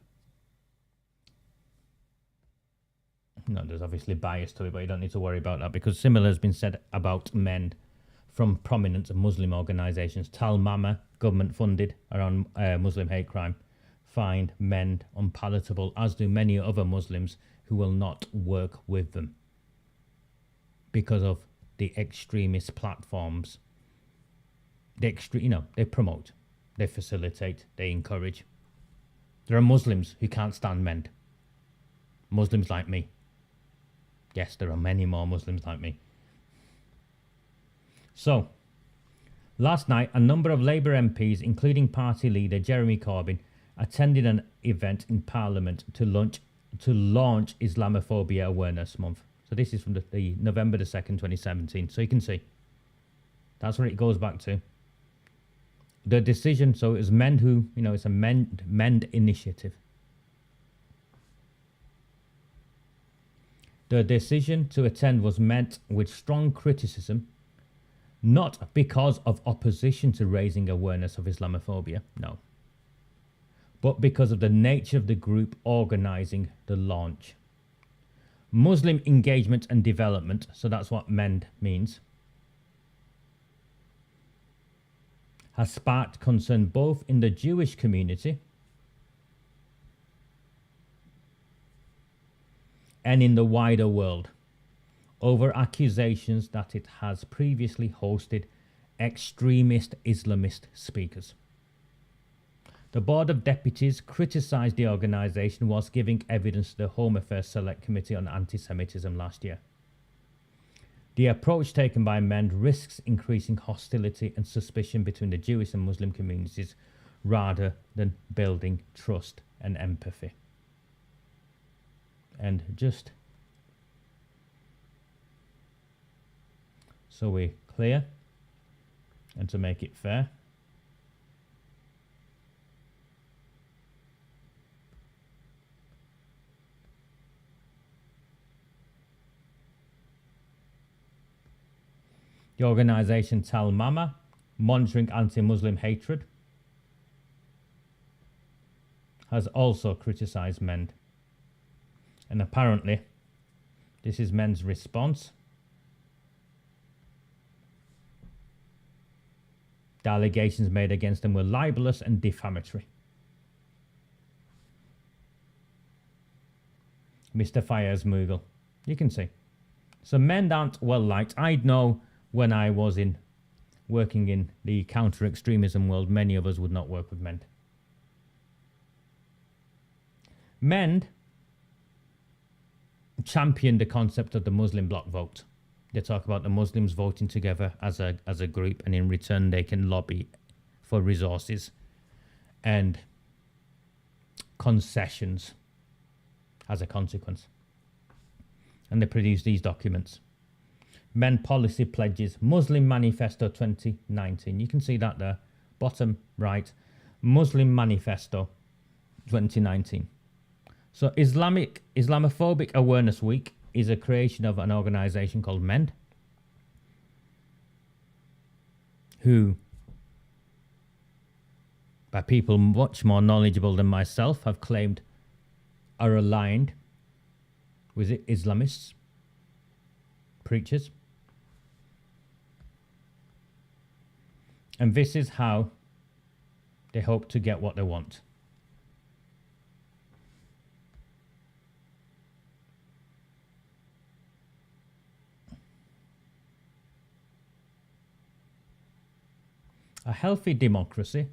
no, there's obviously bias to it, but you don't need to worry about that, because similar has been said about MEND from prominent Muslim organisations. Tal Mama, government funded, around Muslim hate crime. find Mend unpalatable, as do many other Muslims who will not work with them because of the extremist platforms. They promote, they facilitate, they encourage. There are Muslims who can't stand Mend. Muslims like me. Yes, there are many more Muslims like me. So, last night, a number of Labour MPs, including party leader Jeremy Corbyn, attended an event in Parliament to launch Islamophobia Awareness Month. So this is from the November the 2nd, 2017. So you can see, that's where it goes back to. The decision, so it was Mend who, it's a Mend initiative. The decision to attend was met with strong criticism, not because of opposition to raising awareness of Islamophobia, no, but because of the nature of the group organising the launch. Muslim engagement and development, so that's what MEND means, has sparked concern both in the Jewish community and in the wider world over accusations that it has previously hosted extremist Islamist speakers. The Board of Deputies criticised the organisation whilst giving evidence to the Home Affairs Select Committee on Anti-Semitism last year. The approach taken by MEND risks increasing hostility and suspicion between the Jewish and Muslim communities rather than building trust and empathy. And just so we're clear and to make it fair, the organisation Tal Mama, monitoring anti-Muslim hatred, has also criticised MEND. And apparently, this is MEND's response. The allegations made against them were libelous and defamatory. Mr. Fayez Mughal. You can see. So MEND aren't well liked. I know when I was working in the counter-extremism world, many of us would not work with MEND. MEND championed the concept of the Muslim bloc vote. They talk about the Muslims voting together as a group, and in return they can lobby for resources and concessions as a consequence. And they produce these documents. MEND Policy Pledges, Muslim Manifesto 2019. You can see that there, bottom right, Muslim Manifesto 2019. So Islamophobic Awareness Week is a creation of an organisation called MEND, who, by people much more knowledgeable than myself, have claimed are aligned with Islamists, preachers. And this is how they hope to get what they want. A healthy democracy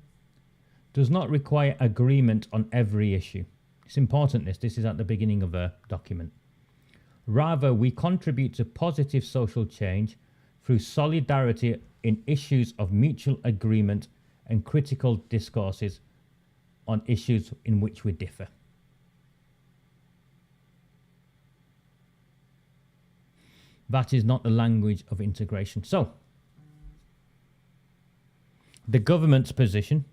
does not require agreement on every issue. It's important this is at the beginning of a document. Rather, we contribute to positive social change through solidarity in issues of mutual agreement and critical discourses on issues in which we differ. That is not the language of integration. So, the government's position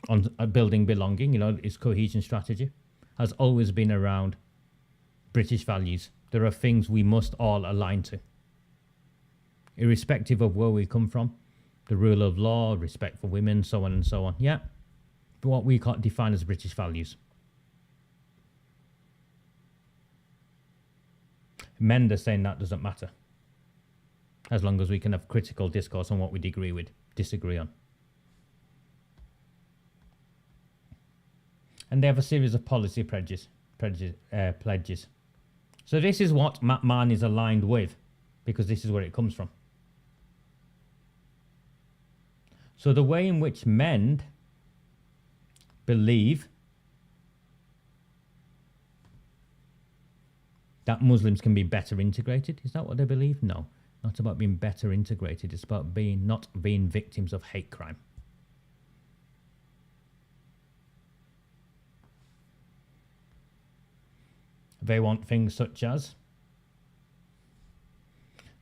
on building belonging, its cohesion strategy, has always been around British values. There are things we must all align to, irrespective of where we come from. The rule of law, respect for women, so on and so on. Yeah, but what we can't define as British values. MEND are saying that doesn't matter, as long as we can have critical discourse on what we disagree on. And they have a series of policy pledges. So this is what McMahon is aligned with, because this is where it comes from. So the way in which men believe that Muslims can be better integrated, is that what they believe? No, not about being better integrated. It's about not being victims of hate crime. They want things such as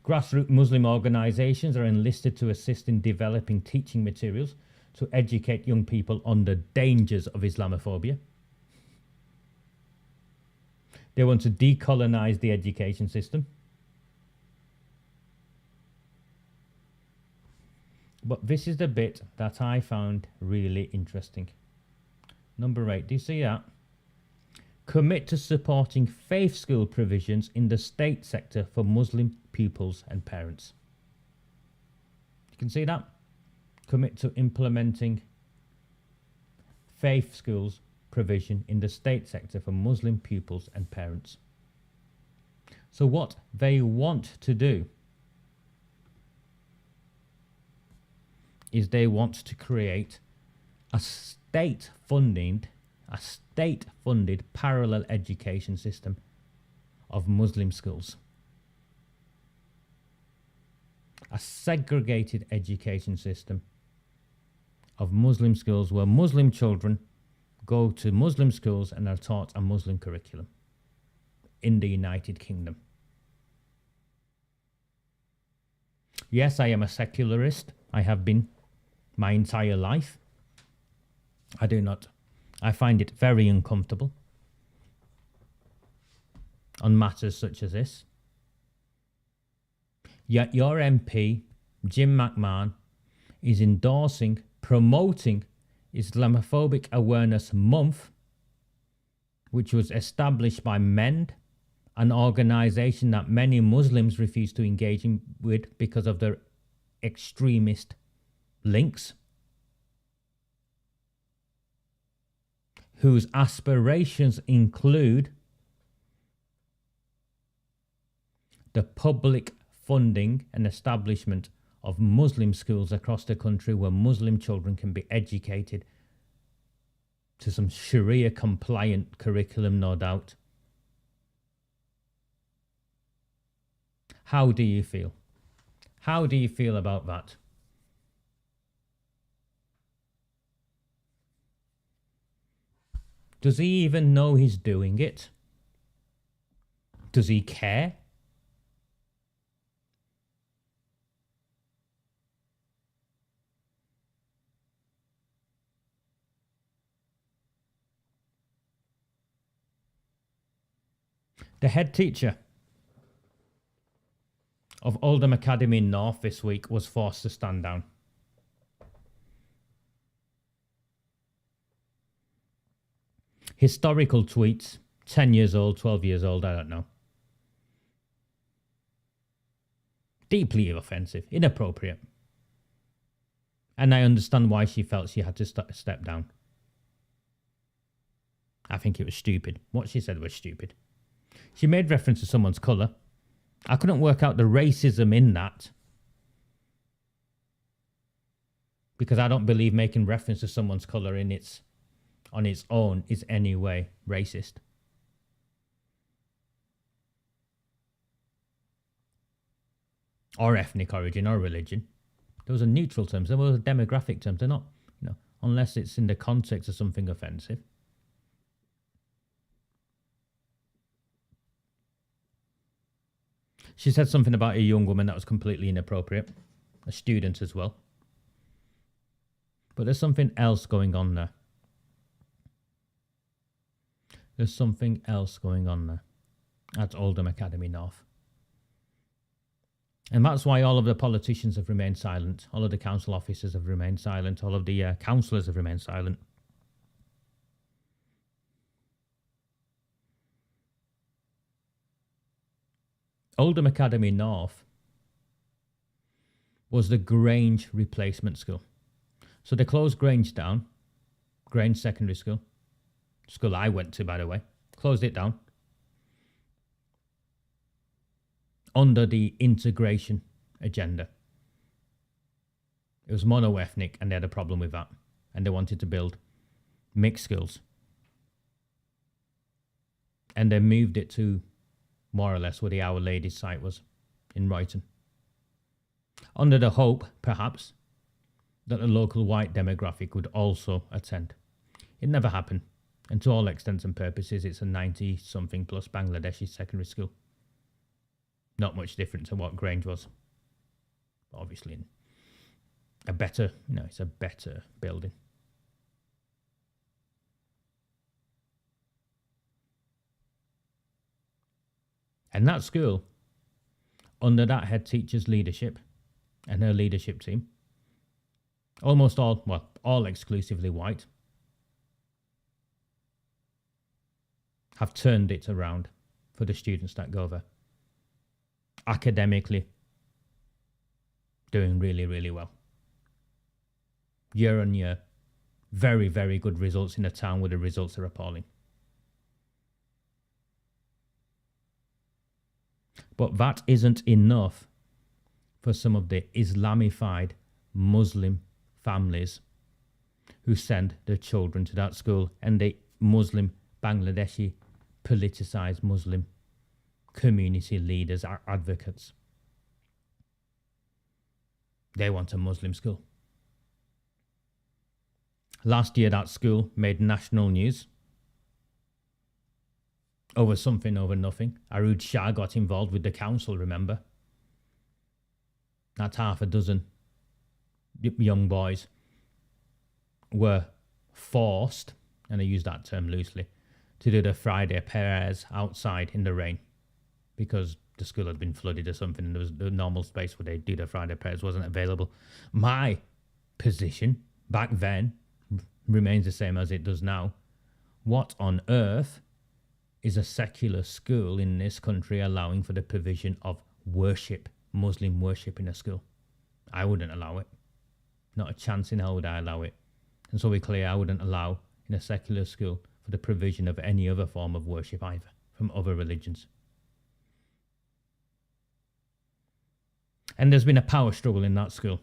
grassroots Muslim organisations are enlisted to assist in developing teaching materials to educate young people on the dangers of Islamophobia. They want to decolonise the education system. But this is the bit that I found really interesting. Number 8, do you see that? Commit to supporting faith school provisions in the state sector for Muslim pupils and parents. You can see that? Commit to implementing faith schools provision in the state sector for Muslim pupils and parents. So what they want to do is they want to create a state-funded parallel education system of Muslim schools. A segregated education system of Muslim schools where Muslim children go to Muslim schools and are taught a Muslim curriculum in the United Kingdom. Yes, I am a secularist. I have been my entire life. I find it very uncomfortable on matters such as this. Yet your MP, Jim McMahon, is promoting Islamophobic Awareness Month, which was established by MEND, an organisation that many Muslims refuse to engage with because of their extremist links, whose aspirations include the public funding and establishment of Muslim schools across the country where Muslim children can be educated to some Sharia compliant curriculum, no doubt. How do you feel? How do you feel about that? Does he even know he's doing it? Does he care? The head teacher of Oldham Academy North this week was forced to stand down. Historical tweets, 10 years old, 12 years old, I don't know. Deeply offensive, inappropriate. And I understand why she felt she had to step down. I think it was stupid. What she said was stupid. She made reference to someone's colour. I couldn't work out the racism in that, because I don't believe making reference to someone's colour on its own is any way racist. Or ethnic origin or religion. Those are neutral terms. Those are demographic terms. They're not, unless it's in the context of something offensive. She said something about a young woman that was completely inappropriate. A student as well. But there's something else going on there. There's something else going on there at Oldham Academy North. And that's why all of the politicians have remained silent. All of the council officers have remained silent. All of the councillors have remained silent. Oldham Academy North was the Grange replacement school. So they closed Grange down, Grange Secondary School, School I went to, by the way. Closed it down. Under the integration agenda. It was mono-ethnic and they had a problem with that. And they wanted to build mixed schools. And they moved it to more or less where the Our Lady's site was, in Royton. Under the hope, perhaps, that the local white demographic would also attend. It never happened. And to all extents and purposes, it's a 90-something plus Bangladeshi secondary school. Not much different to what Grange was. Obviously, a better, it's a better building. And that school, under that head teacher's leadership and her leadership team, almost all exclusively white, have turned it around for the students that go there. Academically, doing really, really well. Year on year, very, very good results in a town where the results are appalling. But that isn't enough for some of the Islamified Muslim families who send their children to that school, and the Muslim Bangladeshi politicized Muslim community leaders are advocates. They want a Muslim school. Last year, that school made national news over something over nothing. Arud Shah got involved with the council, remember? That's half a dozen young boys were forced, and I use that term loosely, to do the Friday prayers outside in the rain because the school had been flooded or something and there was the normal space where they do the Friday prayers wasn't available. My position back then remains the same as it does now. What on earth is a secular school in this country allowing for the provision of worship, Muslim worship in a school? I wouldn't allow it. Not a chance in hell would I allow it. And so we're clear, I wouldn't allow in a secular school for the provision of any other form of worship either, from other religions. And there's been a power struggle in that school.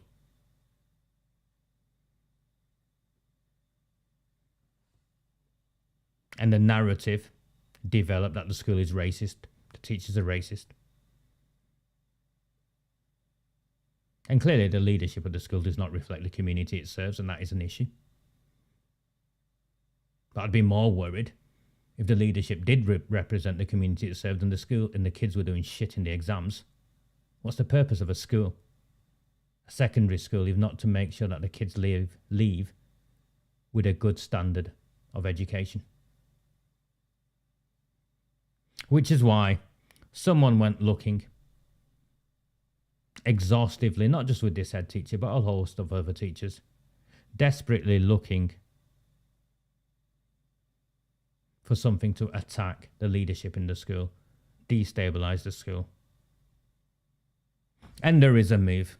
And the narrative developed that the school is racist, the teachers are racist. And clearly the leadership of the school does not reflect the community it serves, and that is an issue. But I'd be more worried if the leadership did represent the community it served and the school and the kids were doing shit in the exams. What's the purpose of a school? A secondary school, if not to make sure that the kids leave with a good standard of education. Which is why someone went looking exhaustively, not just with this head teacher, but a whole host of other teachers, desperately looking for something to attack the leadership in the school, destabilize the school. And there is a move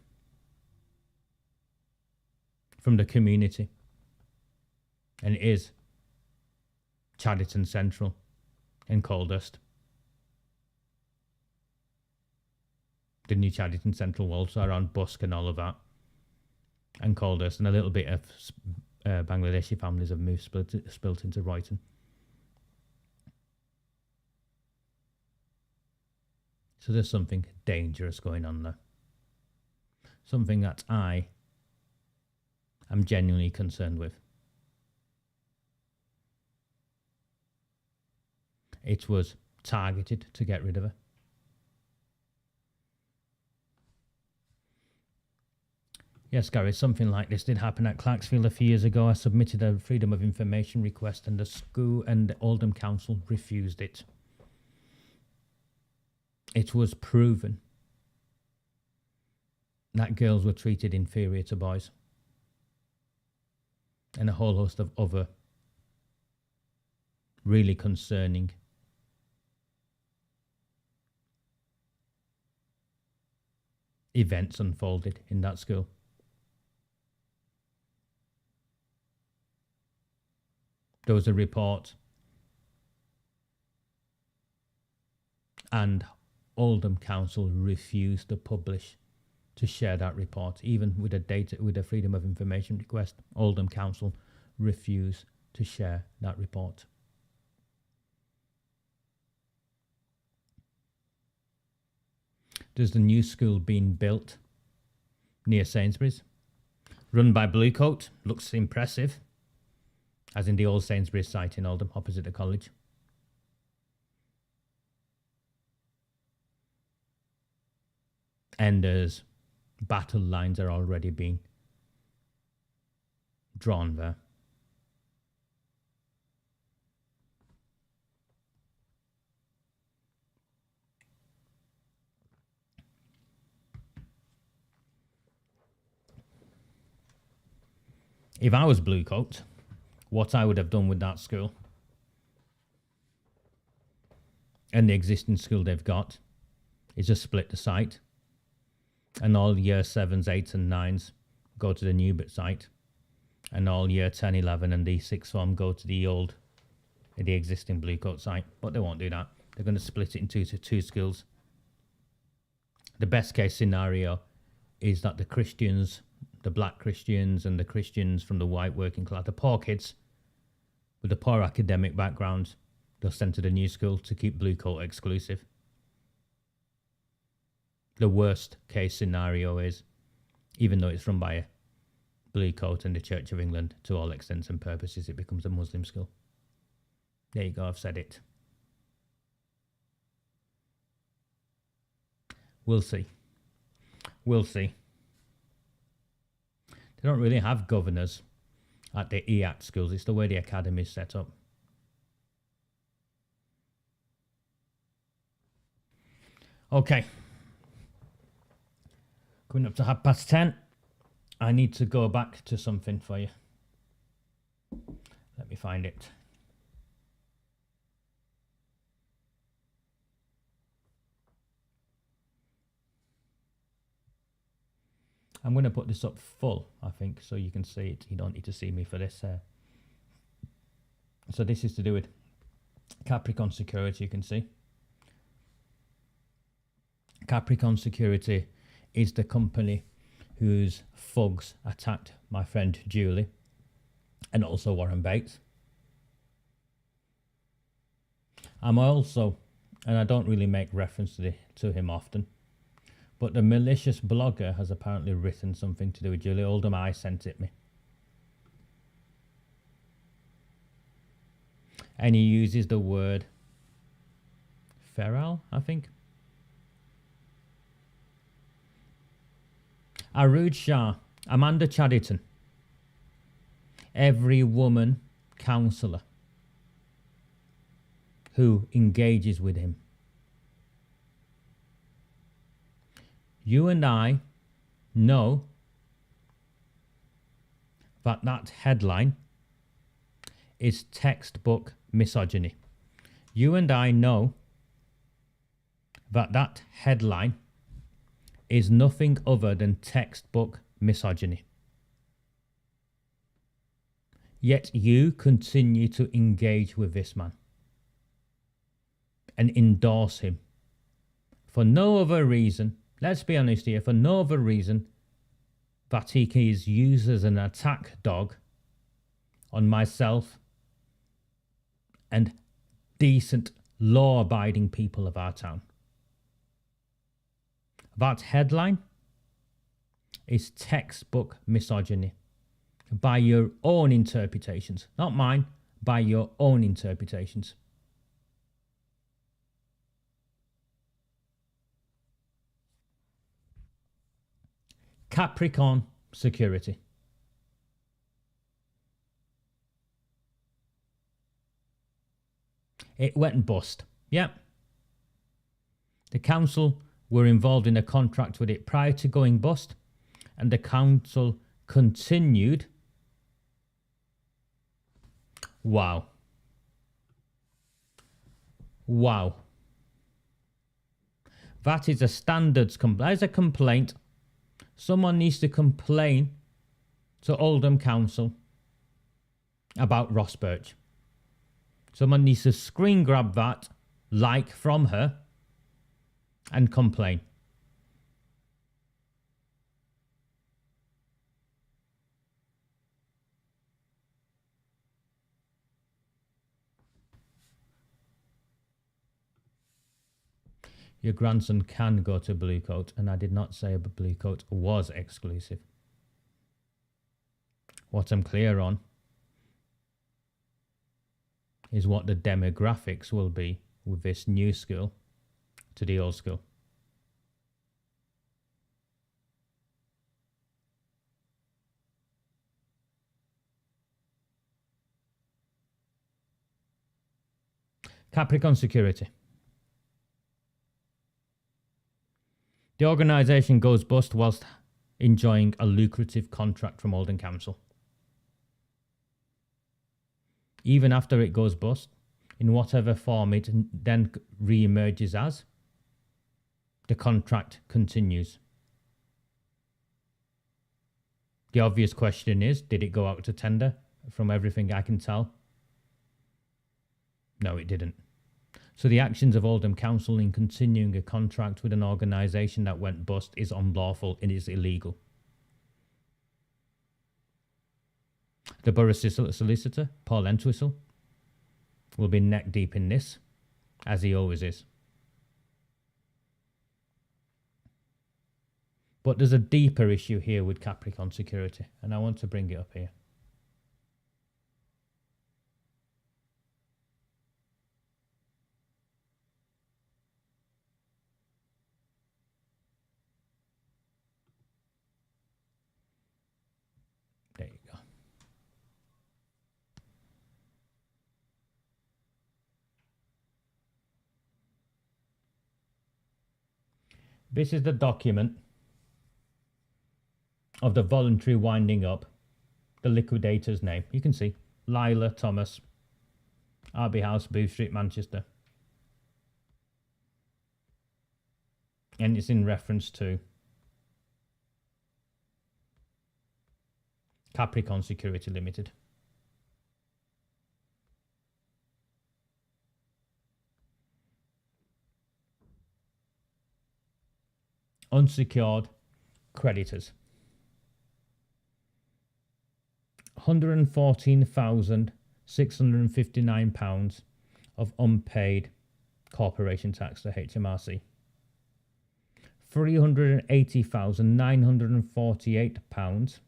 from the community, and it is Chadderton Central in Coldhurst. The new Chadderton Central walls are on Busk and all of that, and Coldhurst, and a little bit of Bangladeshi families have moved spilt into Royton. So there's something dangerous going on there. Something that I am genuinely concerned with. It was targeted to get rid of her. Yes, Gary, something like this did happen at Clarksfield a few years ago. I submitted a Freedom of Information request and the school and the Oldham Council refused it. It was proven that girls were treated inferior to boys. And a whole host of other really concerning events unfolded in that school. There was a report And Oldham Council refused to publish, to share that report, even with a Freedom of Information request. Oldham Council refused to share that report. There's the new school being built near Sainsbury's, run by Bluecoat. Looks impressive, as in the old Sainsbury's site in Oldham, opposite the college. And there's battle lines are already being drawn there. If I was Bluecoat, what I would have done with that school and the existing school they've got is just split the site, and all year 7s, 8s and 9s go to the new bit site, and all year 10, 11 and the 6th form go to the existing Bluecoat site. But they won't do that. They're going to split it into two schools. The best case scenario is that the Christians, the black Christians and the Christians from the white working class, the poor kids with the poor academic backgrounds, they'll send to the new school to keep Bluecoat exclusive. The worst case scenario is, even though it's run by a Bluecoat and the Church of England, to all extents and purposes, it becomes a Muslim school. There you go, I've said it. We'll see. We'll see. They don't really have governors at the EACT schools. It's the way the academy is set up. Okay. Coming up to 10:30. I need to go back to something for you. Let me find it. I'm going to put this up full, I think, so you can see it. You don't need to see me for this. So this is to do with Capricorn Security, you can see. Capricorn Security is the company whose thugs attacked my friend Julie and also Warren Bates. I'm also, and I don't really make reference to him often, but the malicious blogger has apparently written something to do with Julie. Oldham I sent it me. And he uses the word feral, I think. Arood Shah, Amanda Chadderton, every woman counsellor who engages with him. You and I know that that headline is textbook misogyny. You and I know that that headline is nothing other than textbook misogyny. Yet you continue to engage with this man and endorse him for no other reason, let's be honest here, for no other reason that he is used as an attack dog on myself and decent, law-abiding people of our town. That headline is textbook misogyny by your own interpretations, not mine, by your own interpretations. Capricorn Security. It went bust. Yep. The council were involved in a contract with it prior to going bust, and the council continued. Wow. Wow. That is a standards complaint. That is a complaint. Someone needs to complain to Oldham Council about Ross Birch. Someone needs to screen grab that, like from her, and complain. Your grandson can go to Blue Coat, and I did not say Blue Coat was exclusive. What I'm clear on is what the demographics will be with this new school to the old school. Capricorn Security. The organisation goes bust whilst enjoying a lucrative contract from Oldham Council. Even after it goes bust, in whatever form it then re-emerges as, the contract continues. The obvious question is, did it go out to tender? From everything I can tell, no, it didn't. So the actions of Oldham Council in continuing a contract with an organisation that went bust is unlawful and is illegal. The Borough Solicitor, Paul Entwistle, will be neck deep in this, as he always is. But there's a deeper issue here with Capricorn Security, and I want to bring it up here. There you go. This is the document of the voluntary winding up, the liquidator's name. You can see Lila Thomas, Abbey House, Booth Street, Manchester. And it's in reference to Capricorn Security Limited. Unsecured creditors. £114,659 of unpaid corporation tax to HMRC. £380,948.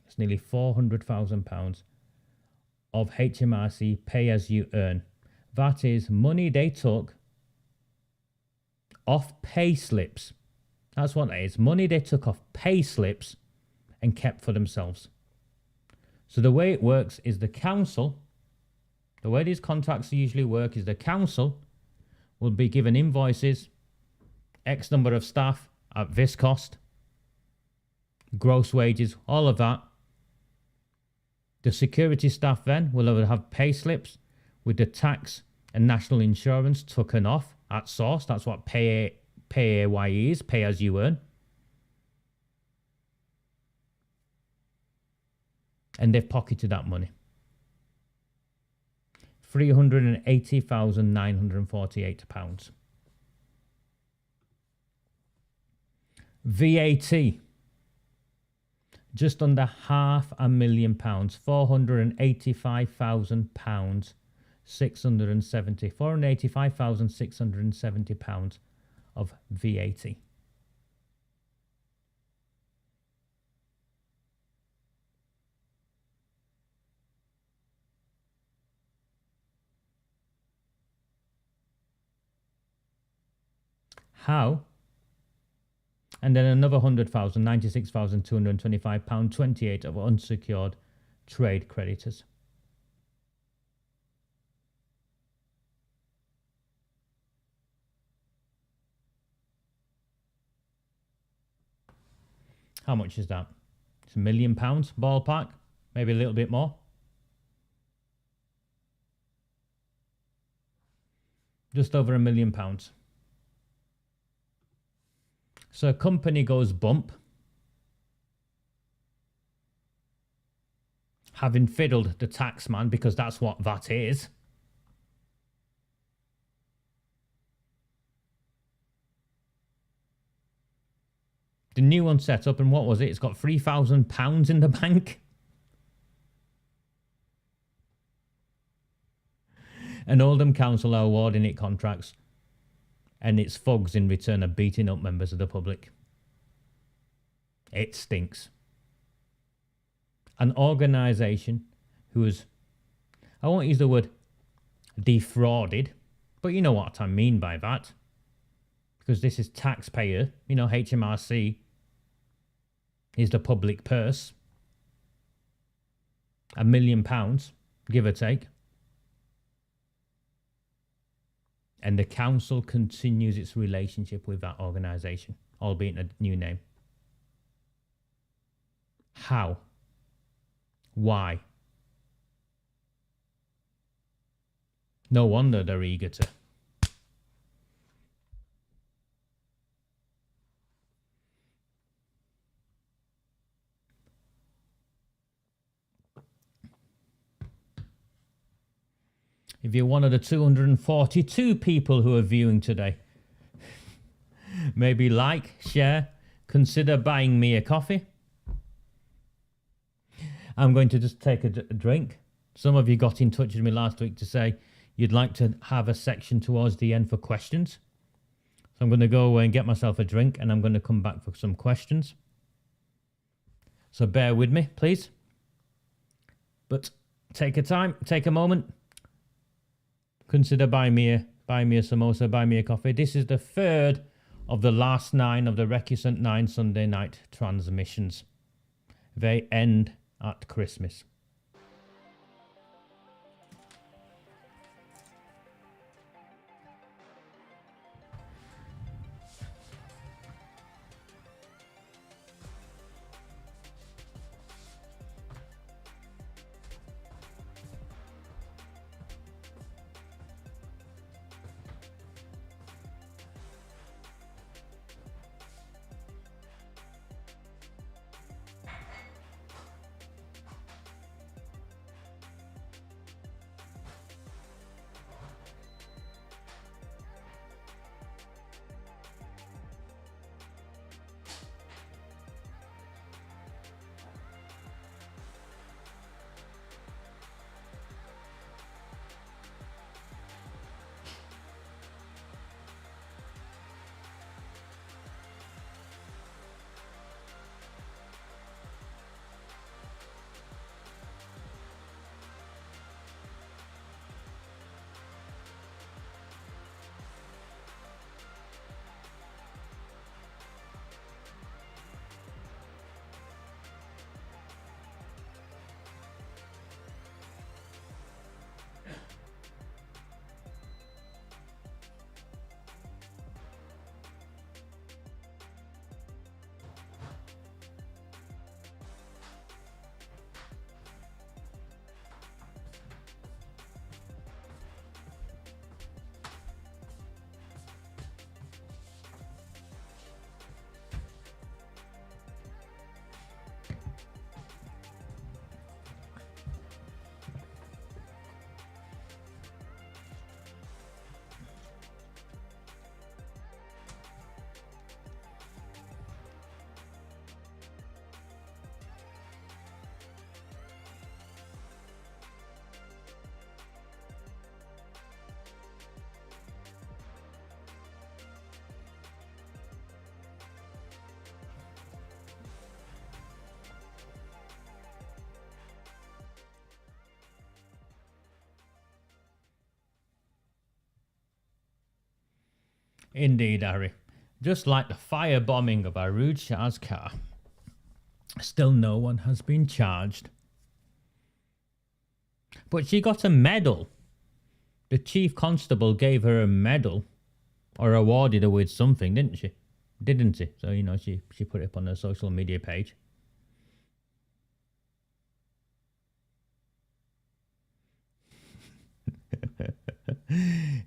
That's nearly £400,000 of HMRC pay as you earn. That is money they took off pay slips. That's what that is. Money they took off pay slips and kept for themselves. So the way it works is the council, the way these contracts usually work is the council will be given invoices, X number of staff at this cost, gross wages, all of that. The security staff then will have pay slips with the tax and national insurance taken off at source. That's what PAYE is, pay as you earn. And they've pocketed that money. £380,948. VAT. Just under £500,000, £485,000, £485,670 of VAT. How? And then another £100,000, £96,225, 28 of unsecured trade creditors. How much is that? It's £1 million, ballpark, maybe a little bit more. Just over £1 million. So a company goes bump, having fiddled the tax man, because that's what that is. The new one set up, and what was it? It's got £3,000 in the bank. And Oldham Council are awarding it contracts, and its thugs in return are beating up members of the public. It stinks. An organisation who is, I won't use the word defrauded, but you know what I mean by that. Because this is taxpayer, you know, HMRC is the public purse. £1 million, give or take. And the council continues its relationship with that organisation, albeit a new name. How? Why? No wonder they're eager to. If you're one of the 242 people who are viewing today, maybe like, share, consider buying me a coffee. I'm going to just take a drink. Some of you got in touch with me last week to say you'd like to have a section towards the end for questions. So I'm going to go away and get myself a drink, and I'm going to come back for some questions. So bear with me, please. But take a time, take a moment. Consider buying me a samosa, buy me a coffee. This is the third of the last 9 of the Recusant 9 Sunday night transmissions. They end at Christmas. Indeed, Harry. Just like the firebombing of Arooj Shah's car. Still no one has been charged. But she got a medal. The chief constable gave her a medal. Or awarded her with something, didn't she? Didn't she? So, you know, she put it up on her social media page.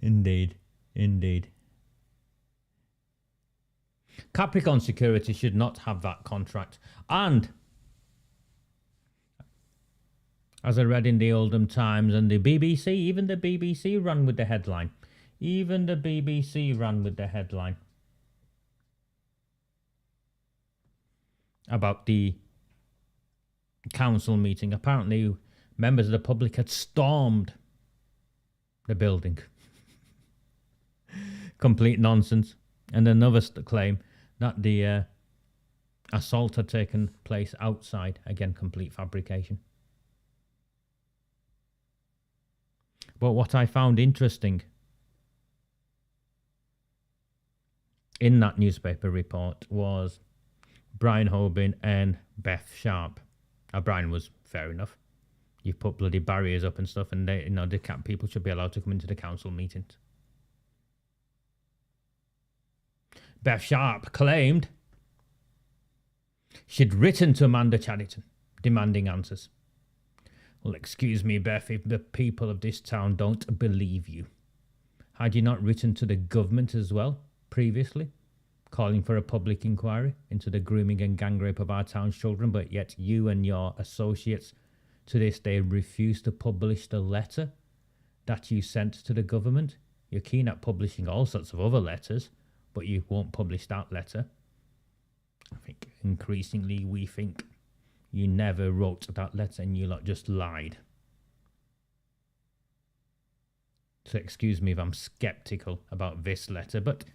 Indeed. Indeed. Capricorn Security should not have that contract. And, as I read in the Oldham Times and the BBC, even the BBC ran with the headline. Even the BBC ran with the headline. about the council meeting. Apparently, members of the public had stormed the building. Complete nonsense. And another claim that the assault had taken place outside. Again, complete fabrication. But what I found interesting in that newspaper report was Brian Hoban and Beth Sharp. Now, Brian was fair enough. You've put bloody barriers up and stuff, and they, people should be allowed to come into the council meetings. Beth Sharp claimed she'd written to Amanda Chadderton demanding answers. Well, excuse me, Beth, if the people of this town don't believe you. Had you not written to the government as well previously, calling for a public inquiry into the grooming and gang rape of our town's children, but yet you and your associates to this day refuse to publish the letter that you sent to the government? You're keen at publishing all sorts of other letters, but you won't publish that letter. I think increasingly we think you never wrote that letter and you lot just lied. So excuse me if I'm sceptical about this letter, but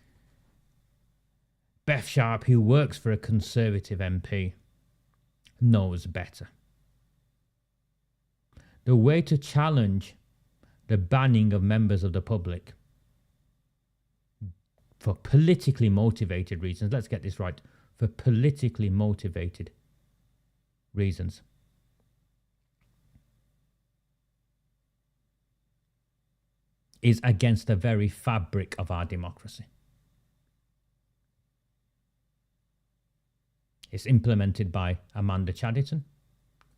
Beth Sharp, who works for a Conservative MP, knows better. The way to challenge the banning of members of the public for politically motivated reasons, let's get this right, for politically motivated reasons, is against the very fabric of our democracy. It's implemented by Amanda Chadderton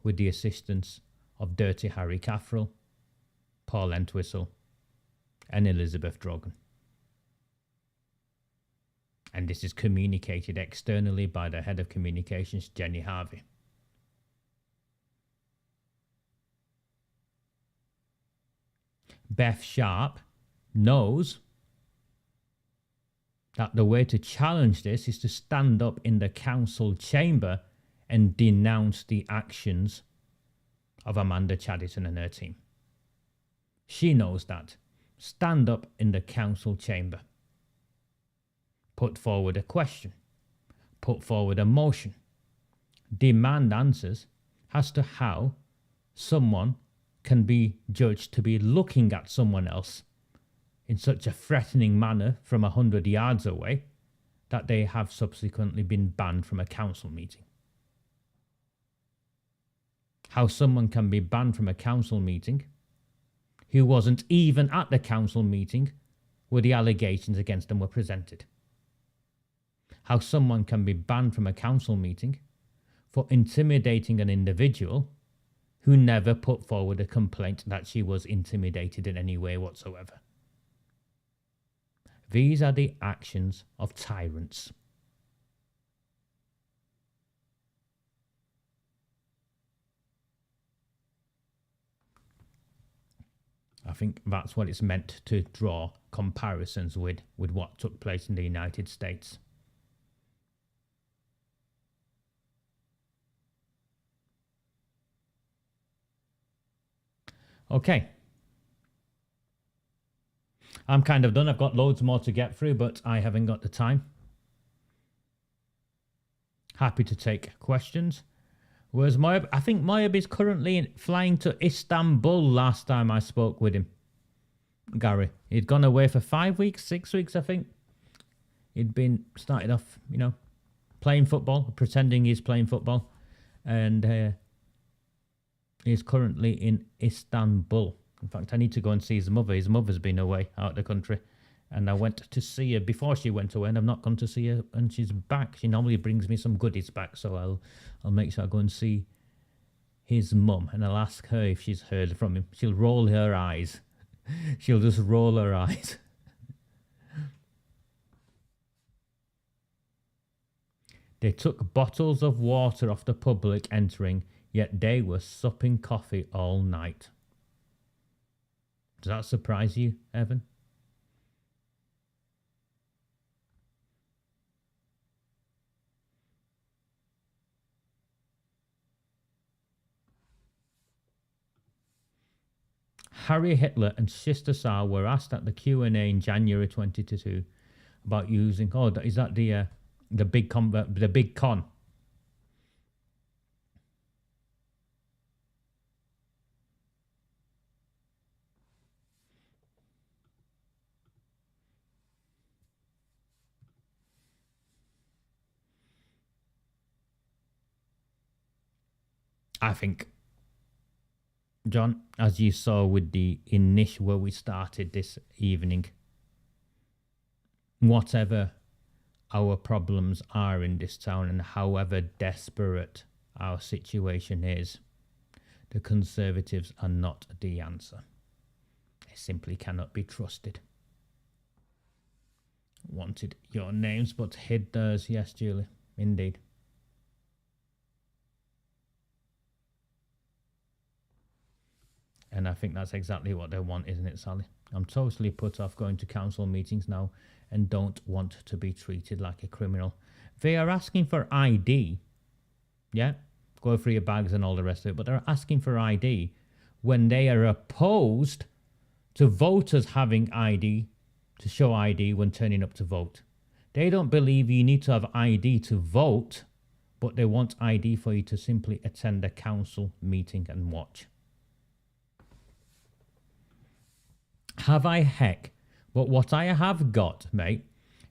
with the assistance of Dirty Harry Caffrell, Paul Entwistle and Elizabeth Drogan. And this is communicated externally by the head of communications, Jenny Harvey. Beth Sharp knows that the way to challenge this is to stand up in the council chamber and denounce the actions of Amanda Chadderton and her team. She knows that. Stand up in the council chamber. Put forward a question. Put forward a motion. Demand answers as to how someone can be judged to be looking at someone else in such a threatening manner from 100 yards away that they have subsequently been banned from a council meeting. How someone can be banned from a council meeting who wasn't even at the council meeting where the allegations against them were presented. How someone can be banned from a council meeting for intimidating an individual who never put forward a complaint that she was intimidated in any way whatsoever. These are the actions of tyrants. I think that's what it's meant to draw comparisons with what took place in the United States. Okay. I'm kind of done. I've got loads more to get through, but I haven't got the time. Happy to take questions. Where's Moab? I think Moab is currently flying to Istanbul last time I spoke with him. Gary. He'd gone away for 5 weeks, 6 weeks, I think. He'd been started off, playing football, pretending he's playing football. And he's currently in Istanbul. In fact, I need to go and see his mother. His mother's been away out of the country. And I went to see her before she went away, and I've not gone to see her, and she's back. She normally brings me some goodies back, so I'll make sure I go and see his mum, and I'll ask her if she's heard from him. She'll roll her eyes. She'll just roll her eyes. They took bottles of water off the public entering, yet they were supping coffee all night. Does that surprise you, Evan? Harry Hitler and Sister Sarah were asked at the Q&A in January 2022 about using. Oh, is that the big con? I think, John, as you saw with the initial where we started this evening, whatever our problems are in this town and however desperate our situation is, the Conservatives are not the answer. They simply cannot be trusted. Wanted your names but hid theirs. Yes, Julie, indeed. And I think that's exactly what they want, isn't it, Sally? I'm totally put off going to council meetings now and don't want to be treated like a criminal. They are asking for ID. Yeah, go through your bags and all the rest of it. But they're asking for ID when they are opposed to voters having ID, to show ID when turning up to vote. They don't believe you need to have ID to vote, but they want ID for you to simply attend a council meeting and watch. Have I heck? But what I have got, mate,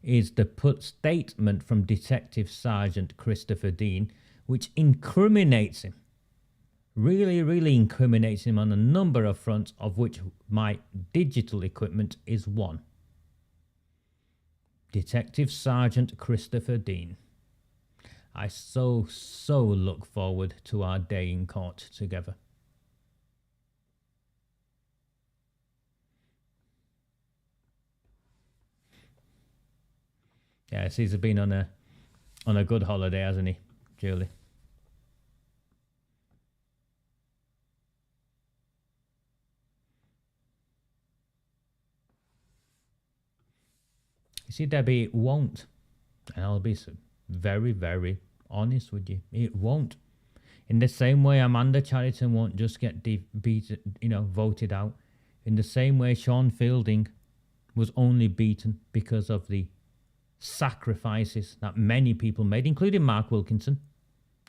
is the statement from Detective Sergeant Christopher Dean, which incriminates him. Really, really incriminates him on a number of fronts, of which my digital equipment is one. Detective Sergeant Christopher Dean. I so look forward to our day in court together. Yes, he's been on a good holiday, hasn't he, Julie? You see, Debbie, it won't. And I'll be very, very honest with you. It won't. In the same way Amanda Chariton won't just get voted out. In the same way Sean Fielding was only beaten because of the sacrifices that many people made, including Mark Wilkinson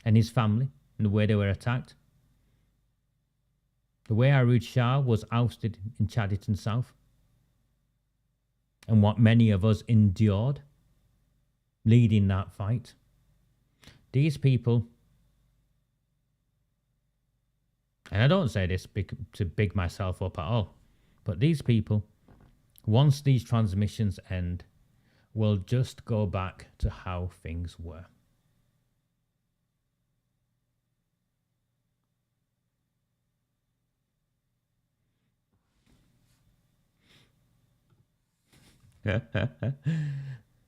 and his family, and the way they were attacked. The way Arooj Shah was ousted in Chadderton South, and what many of us endured leading that fight. These people, and I don't say this to big myself up at all, but these people, once these transmissions end, will just go back to how things were.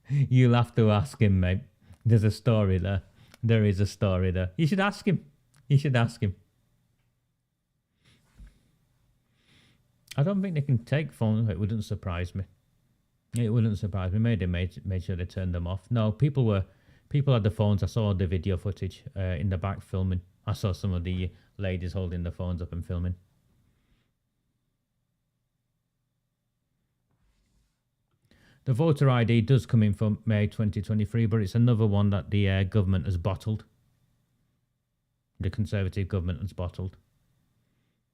You'll have to ask him, mate. There's a story there. There is a story there. You should ask him. You should ask him. I don't think they can take phones. It wouldn't surprise me. It wouldn't surprise me. Maybe they made sure they turned them off. No, people had the phones. I saw the video footage in the back filming. I saw some of the ladies holding the phones up and filming. The voter ID does come in for May 2023, but it's another one that the government has bottled. The Conservative government has bottled.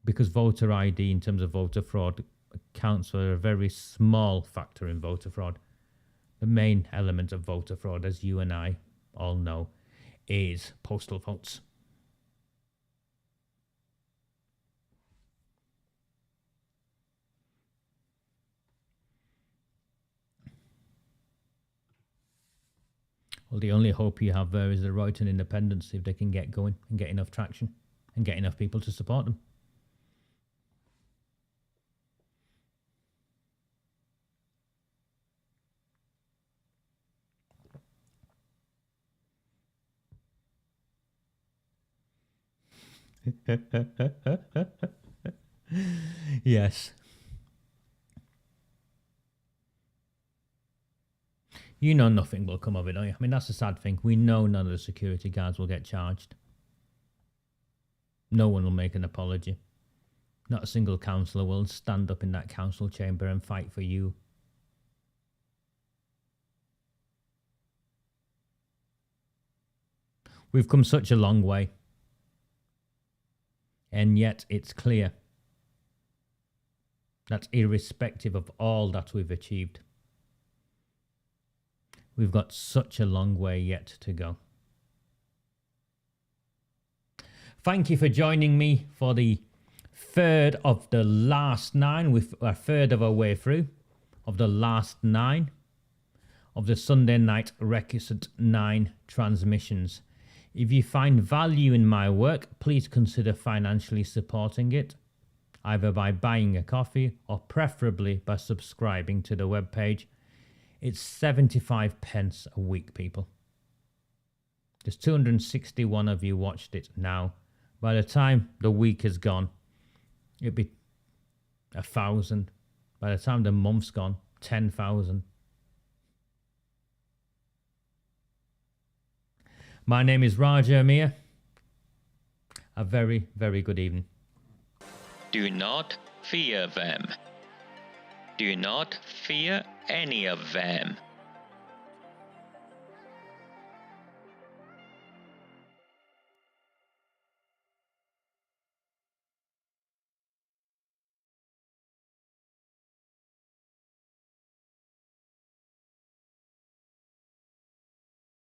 Because voter ID, in terms of voter fraud, accounts for a very small factor in voter fraud. The main element of voter fraud, as you and I all know, is postal votes. Well, the only hope you have there is the Royton Independents, if they can get going and get enough traction and get enough people to support them. Yes. You know nothing will come of it, don't you? I mean, that's the sad thing. We know none of the security guards will get charged. No one will make an apology. Not a single councillor will stand up in that council chamber and fight for you. We've come such a long way. And yet it's clear that irrespective of all that we've achieved, we've got such a long way yet to go. Thank you for joining me for the third of the last 9. We're a third of our way through of the last 9 of the Sunday night Recusant 9 transmissions. If you find value in my work, please consider financially supporting it, either by buying a coffee or preferably by subscribing to the webpage. It's 75 pence a week, people. There's 261 of you watched it now. By the time the week is gone, it'd be 1,000. By the time the month's gone, 10,000. My name is Raja Amir. A very, very good evening. Do not fear them. Do not fear any of them.